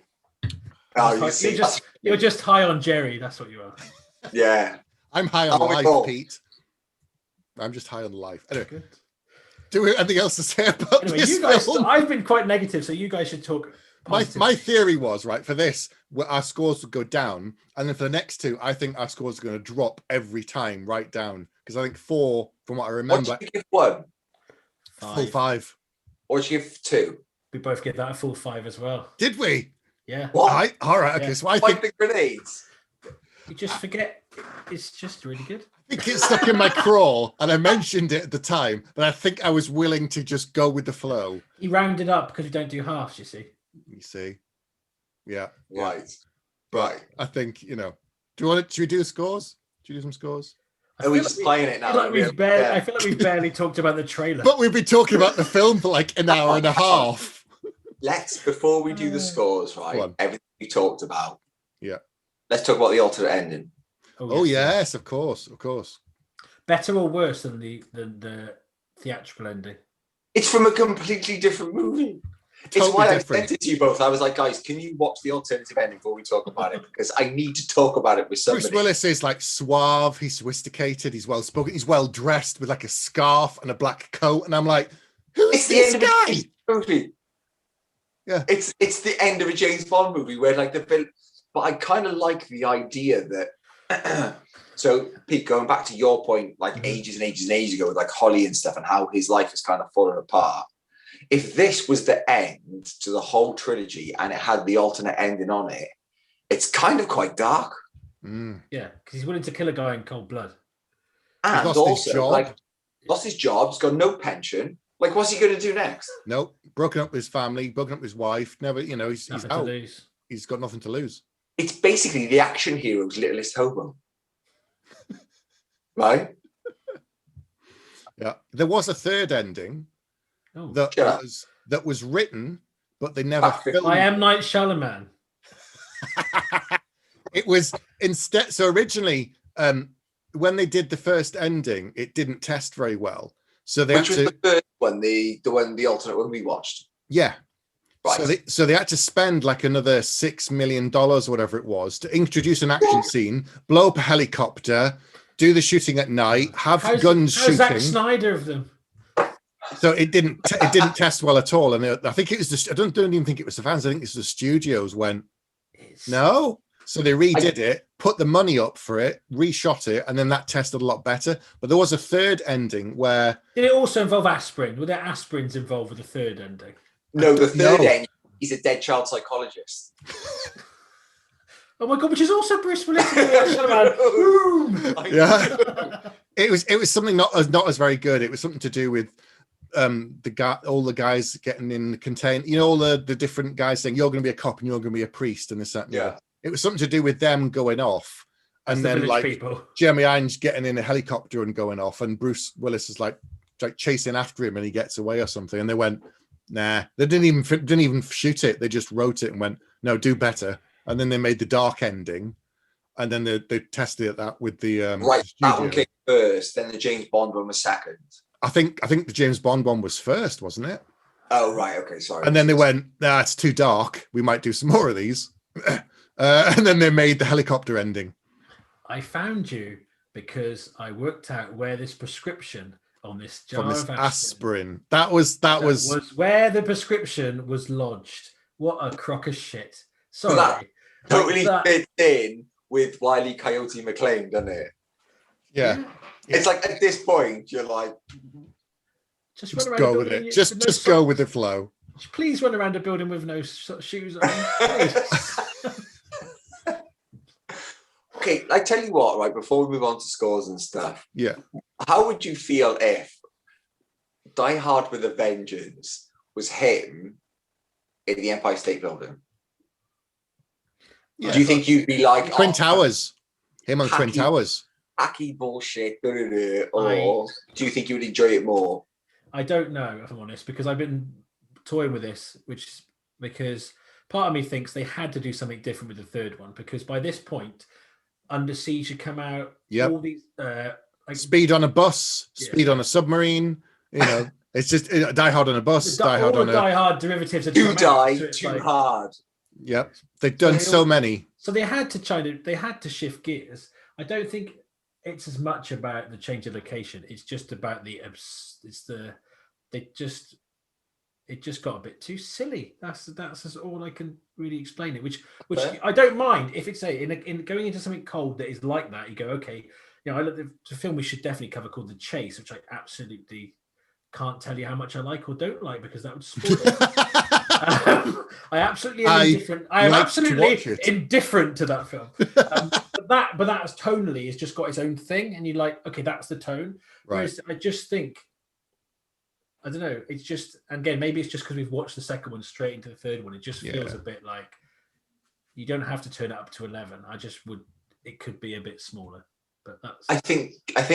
You're just high on Jerry. That's what you are. Yeah. I'm high on life, Pete. I'm just high on life. Anyway, good. Do we have anything else to say about this you guys, film? I've been quite negative, so you guys should talk. My theory was, right, for this, our scores would go down, and then for the next two, I think our scores are going to drop every time right down, because I think 4, from what I remember, What did you give 1? Full 5. Or did you give 2? We both give that a full 5 as well. Did we? Yeah. What? All right. Okay. Yeah. So I like think the grenades. You just forget. It's just really good. I think it stuck in my craw, and I mentioned it at the time, but I think I was willing to just go with the flow. You rounded up because you don't do halves, you see. You see? Yeah. Right. I think, you know. Should we do scores? Should we do some scores? Are we just playing it now? I feel like we've barely talked about the trailer. But we've been talking about the film for like an hour and a half. Before we do the scores, right? Everything we talked about. Yeah. Let's talk about the alternate ending. Yes, of course. Better or worse than the theatrical ending? It's from a completely different movie. Totally it's why different. I sent it to you both. I was like, guys, can you watch the alternative ending before we talk about it? Because I need to talk about it with somebody. Bruce Willis is like suave, he's sophisticated, he's well spoken, he's well dressed with like a scarf and a black coat, and I'm like, who is this guy? Movie. Yeah, it's the end of a James Bond movie where like the film. But I kind of like the idea that. So, Pete, going back to your point, like ages and ages and ages ago with like Holly and stuff, and how his life has kind of fallen apart. If this was the end to the whole trilogy and it had the alternate ending on it, it's kind of quite dark. Mm. Yeah, because he's willing to kill a guy in cold blood. And also, like, lost his job, he's got no pension. Like, what's he going to do next? Nope. Broken up with his family, broken up with his wife. Never, you know, he's out. He's got nothing to lose. It's basically the action hero's littlest hobo. Right? Yeah. There was a third ending that was written, but they never filmed. I am Night Shyamalan. It was instead. So originally, when they did the first ending, it didn't test very well. So they was the first one, the alternate one we watched. Yeah. Right. So they had to spend like another $6 million or whatever it was to introduce an action scene, blow up a helicopter, do the shooting at night, have guns shooting. Zack Snyder of them. So it didn't test well at all, and I think it was I don't even think it was the fans. I think it's the studios went no. So they redid it, put the money up for it, reshot it, and then that tested a lot better. But there was a third ending where did it also involve aspirin? Were there aspirins involved with the third ending? No, the third ending. He's a dead child psychologist. Oh my god, which is also Bruce Willis. Yeah, it was something not as very good. It was something to do with all the guys getting in the container. You know, all the different guys saying you're going to be a cop and you're going to be a priest and this that. And yeah, it was something to do with them going off, and then like people. Jeremy Irons getting in a helicopter and going off, and Bruce Willis is like chasing after him and he gets away or something. And they went, nah, they didn't even shoot it. They just wrote it and went, no, do better. And then they made the dark ending, and then they tested that with the right. That one came first, then the James Bond one was second. I think the James Bond one was first, wasn't it? Oh right, okay, sorry. And then they went, nah, it's too dark. We might do some more of these. And then they made the helicopter ending. I found you because I worked out where this prescription on this jar from this of aspirin. That was where the prescription was lodged. What a crock of shit. Sorry. That totally fits in with Wile E. Coyote McClane, doesn't it? Yeah. It's like at this point you're like, just go with it. Just go with the flow. Please run around a building with no shoes on. Okay, I tell you what, right, before we move on to scores and stuff. Yeah. How would you feel if Die Hard with a Vengeance was him in the Empire State Building? Yeah. Do you think you'd be like Twin Towers? Him on Twin Towers. Hacky bullshit, or do you think you would enjoy it more? I don't know, if I'm honest, because I've been toying with this, because part of me thinks they had to do something different with the third one, because by this point, Under Siege had come out. Yep. All these Speed on a bus, Speed on a submarine. You know, it's just Die Hard on a bus, Die Hard on a... Die Hard derivatives. Too hard. Yep, they've done so many. So they had to shift gears. I don't think it's as much about the change of location. It's just about it just got a bit too silly. That's all I can really explain it. Which I don't mind if it's in going into something cold that is like that. You go, okay, you know, it's a film we should definitely cover called The Chase, which I absolutely can't tell you how much I like or don't like because that would spoil it. I absolutely am indifferent. I am absolutely indifferent to that film. But that's tonally has just got its own thing, and you're like, okay, that's the tone. Right. Whereas I just think, I don't know. It's just, again, maybe it's just because we've watched the second one straight into the third one. It just feels a bit like you don't have to turn it up to 11. It could be a bit smaller. But that's. I think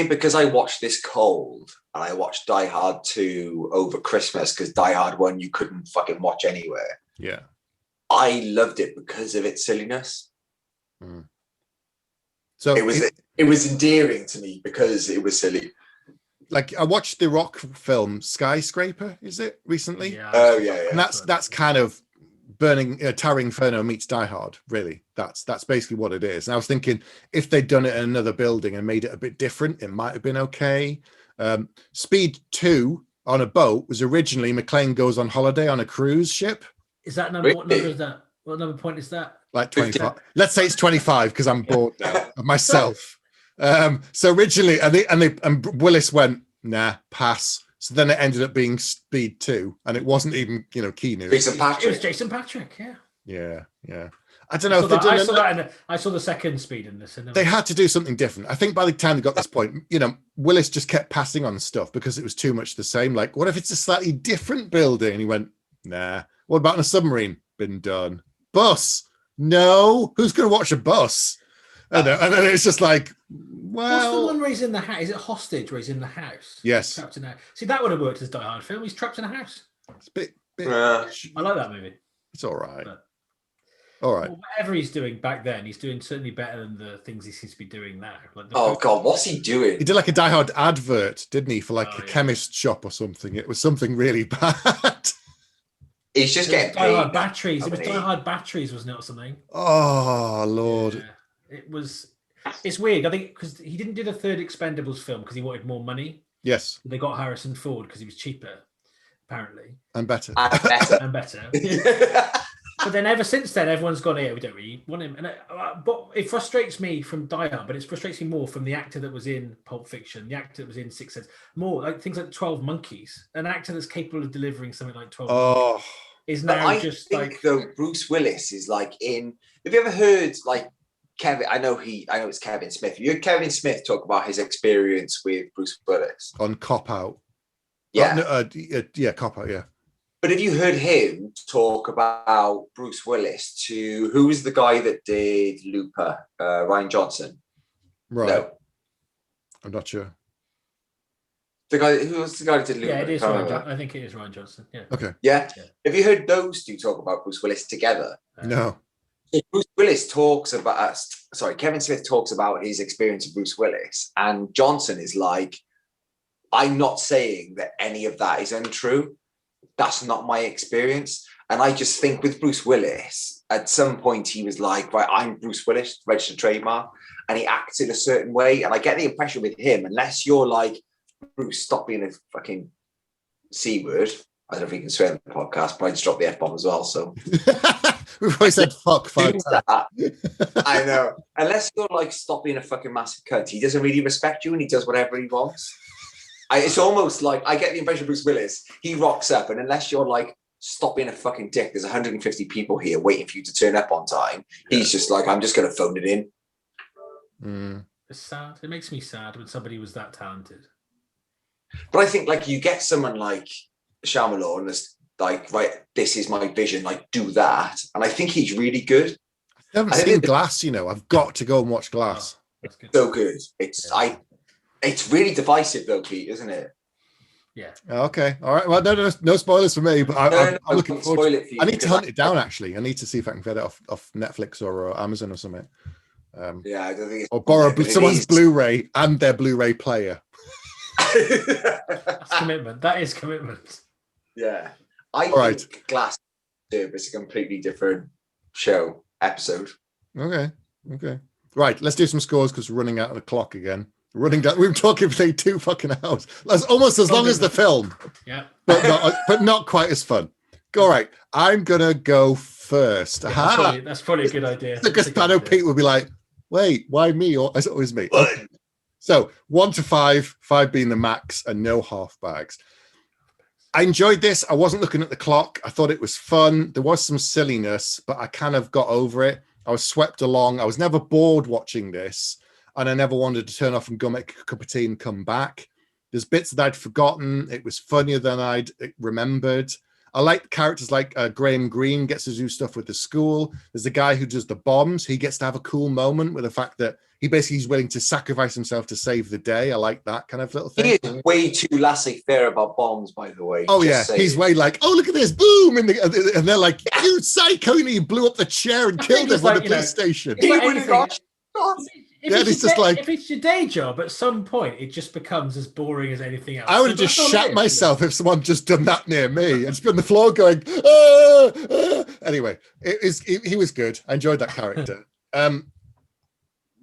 because I watched this cold and I watched Die Hard 2 over Christmas because Die Hard 1 you couldn't fucking watch anywhere. Yeah. I loved it because of its silliness. Mm. So it was endearing to me because it was silly. Like I watched the Rock film Skyscraper, is it recently? Yeah. Oh yeah. And that's kind of Tower Inferno meets Die Hard. Really, that's basically what it is. And I was thinking if they'd done it in another building and made it a bit different, it might have been okay. Speed 2 on a boat was originally McClane goes on holiday on a cruise ship. Is that number? What number is that? What number point is that? Like 25. Let's say it's 25 because I'm bored now of myself. So originally, and Willis went, nah, pass. So then it ended up being Speed 2, and it wasn't even, Keanu. It was Jason Patrick, yeah. Yeah. I don't know if they did. I saw the second Speed in this. They had to do something different. I think by the time they got this point, Willis just kept passing on stuff because it was too much the same. Like, what if it's a slightly different building? And he went, nah. What about on a submarine? Been done. Bus? No. Who's going to watch a bus? And then it's just like, well, what's the one where he's in the house? Is it Hostage where he's in the house? Yes. Trapped in a... See, that would have worked as a Die Hard film. He's trapped in a house. It's a bit I like that movie. It's all right. But, all right. Well, whatever he's doing back then, he's doing certainly better than the things he seems to be doing now. God, what's he doing? He did like a Die Hard advert, didn't he, for a chemist shop or something? It was something really bad. He's just getting paid. Die Hard batteries. It was Die Hard batteries, wasn't it, or something? Oh Lord. Yeah. It was. It's weird. I think because he didn't do the third Expendables film because he wanted more money. Yes. They got Harrison Ford because he was cheaper, apparently. And better. And better. But then ever since then, everyone's gone, we don't really want him. And but it frustrates me from Die Hard, but it frustrates me more from the actor that was in Pulp Fiction, the actor that was in Sixth Sense, more like things like 12 Monkeys. An actor that's capable of delivering something like 12 Monkeys is now I just think, like... though, Bruce Willis is like in... Have you ever heard, like, Kevin... I know it's Kevin Smith. You heard Kevin Smith talk about his experience with Bruce Willis? On Cop Out. Yeah. Cop Out, yeah. But have you heard him talk about Bruce Willis to... Who was the guy that did Looper? Ryan Johnson? Right. No. I'm not sure. Who was the guy that did Looper? Yeah, it is Ryan Johnson. I think it is Ryan Johnson. Yeah. Okay. Yeah. Have you heard those two talk about Bruce Willis together? No. Bruce Willis talks about... Kevin Smith talks about his experience of Bruce Willis, and Johnson is like, I'm not saying that any of that is untrue. That's not my experience. And I just think with Bruce Willis, at some point he was like, right, I'm Bruce Willis, registered trademark, and he acts in a certain way. And I get the impression with him, unless you're like, Bruce, stop being a fucking C word. I don't know if you can swear in the podcast, but I just dropped the F-bomb as well. So we've always said fuck 5 times. I know. Unless you're like, stop being a fucking massive cunt. He doesn't really respect you and he does whatever he wants. It's almost like I get the impression of Bruce Willis. He rocks up, and unless you're like, stop being a fucking dick, there's 150 people here waiting for you to turn up on time. Yeah. He's just like, I'm just going to phone it in. Mm. It's sad. It makes me sad when somebody was that talented. But I think like you get someone like Shyamalan and it's like, right, this is my vision, like do that. And I think he's really good. I haven't seen Glass, I've got to go and watch Glass. That's good. So good. It's really divisive though, Pete, isn't it? Yeah. Okay. All right. Well, no spoilers for me, but I'm looking forward. I need to hunt it down. Actually, I need to see if I can get it off Netflix or Amazon or something. Yeah, I don't think. Or borrow someone's Blu-ray and their Blu-ray player. That's commitment. That is commitment. Yeah, I think Glass is a completely different episode. Okay. Right. Let's do some scores because we're running out of the clock again. Running down. We've been talking for 2 fucking hours. That's almost as long as the film. Yeah. But not quite as fun. All right. I'm gonna go first. Yeah, that's probably a good idea. Because I know Pete will be like, "Wait, why me?" Or is it always me? Okay. So 1 to 5, 5 being the max, and no half bags. I enjoyed this. I wasn't looking at the clock. I thought it was fun. There was some silliness, but I kind of got over it. I was swept along. I was never bored watching this, and I never wanted to turn off and go make a cup of tea and come back. There's bits that I'd forgotten. It was funnier than I'd remembered. I like characters like Graham Greene gets to do stuff with the school. There's a guy who does the bombs. He gets to have a cool moment with the fact that he's willing to sacrifice himself to save the day. I like that kind of little thing. He is way too laissez-faire about bombs, by the way. Oh, yeah. He's way like, oh, look at this, boom. And they're like, you psycho. And he blew up the chair and killed him on the police station. He would have got shot. If it's your day job, at some point it just becomes as boring as anything else. I would have just shat myself if someone just done that near me and just be on the floor going, ah, ah. Anyway, he was good. I enjoyed that character.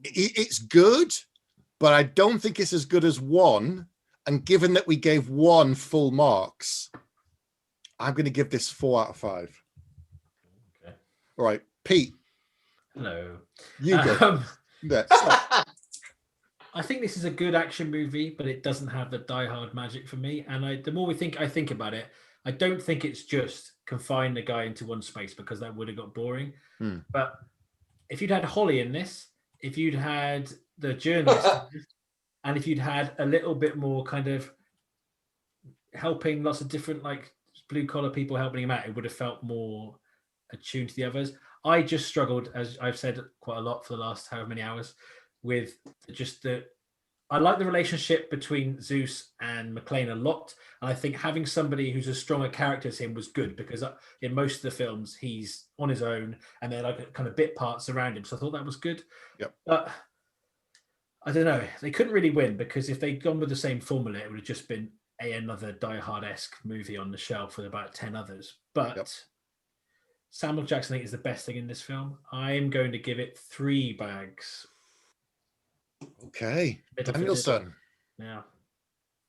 It's good, but I don't think it's as good as 1. And given that we gave 1 full marks, I'm going to give this 4 out of 5. Okay. All right, Pete. Hello. You go. I think this is a good action movie, but it doesn't have the Die Hard magic for me. And the more I think about it, I don't think it's just confine the guy into one space, because that would have got boring. But if you'd had Holly in this, if you'd had the journalist, and if you'd had a little bit more kind of helping lots of different like blue collar people helping him out, it would have felt more attuned to the others. I just struggled, as I've said quite a lot for the last however many hours, with just I like the relationship between Zeus and McClane a lot. And I think having somebody who's as strong a character as him was good, because in most of the films, he's on his own and they're like kind of bit parts around him. So I thought that was good. Yep. But I don't know. They couldn't really win, because if they'd gone with the same formula, it would have just been another Die Hard-esque movie on the shelf with about 10 others. But Samuel Jackson, I think, is the best thing in this film. I'm going to give it 3 bags. Okay. Danielson. Yeah.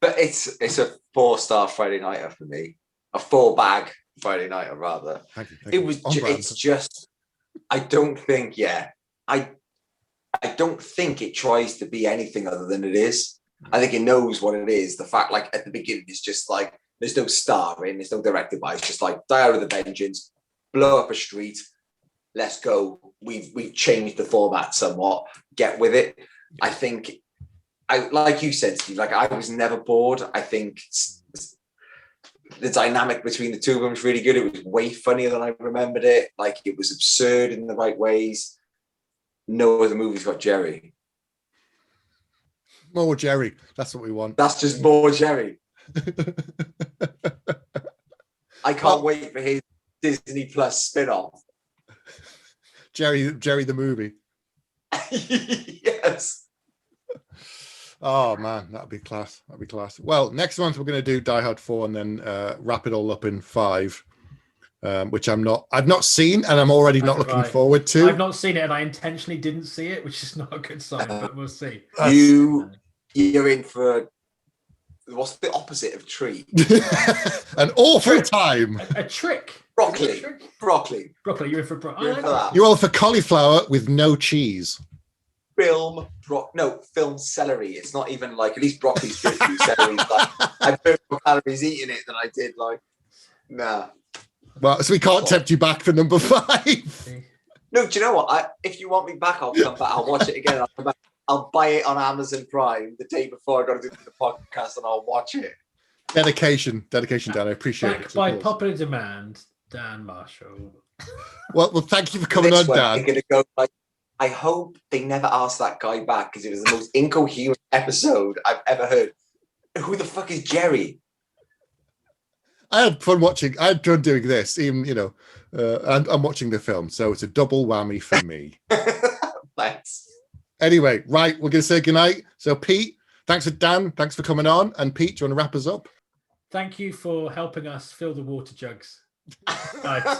But it's a 4-star Friday nighter for me. A 4-bag Friday nighter, rather. Thank you. It's just, I don't think it tries to be anything other than it is. I think it knows what it is. The fact, like, at the beginning, it's just like, there's no starring, there's no directed by, it's just like, die out of the vengeance, blow up a street, let's go. We've changed the format somewhat, get with it. I think, like you said, Steve, like, I was never bored. I think the dynamic between the two of them was really good. It was way funnier than I remembered it. Like, it was absurd in the right ways. No other movie's got Jerry. More Jerry. That's what we want. That's just more Jerry. I can't wait for his Disney Plus spin-off. Jerry the movie. Yes. Oh man, that'd be class. Well, next month we're going to do Die Hard 4 and then wrap it all up in 5, which I've not seen and I'm already not looking forward to. I've not seen it and I intentionally didn't see it, which is not a good sign, but we'll see. You're in for what's the opposite of treat? An awful time. A trick. Broccoli. You're in for broccoli. You're all for cauliflower with no cheese. Film celery. It's not even like, at least broccoli's good for you. Celery's like, I put more calories eating it than I did like. Nah. Well, so we can't tempt you back for number 5. No, do you know what? If you want me back, I'll come back. I'll watch it again. I'll come back. I'll buy it on Amazon Prime the day before I got to do the podcast, and I'll watch it. Dedication, Dan. I appreciate it. By popular demand, Dan Marshall. Well, thank you for coming on, Dan. We're going to go like I hope they never asked that guy back because it was the most incoherent episode I've ever heard. Who the fuck is Jerry? I had fun doing this, even, and I'm watching the film, so it's a double whammy for me. Thanks. Anyway, right, we're going to say goodnight. So, Pete, thanks for coming on. And Pete, do you want to wrap us up? Thank you for helping us fill the water jugs. Right.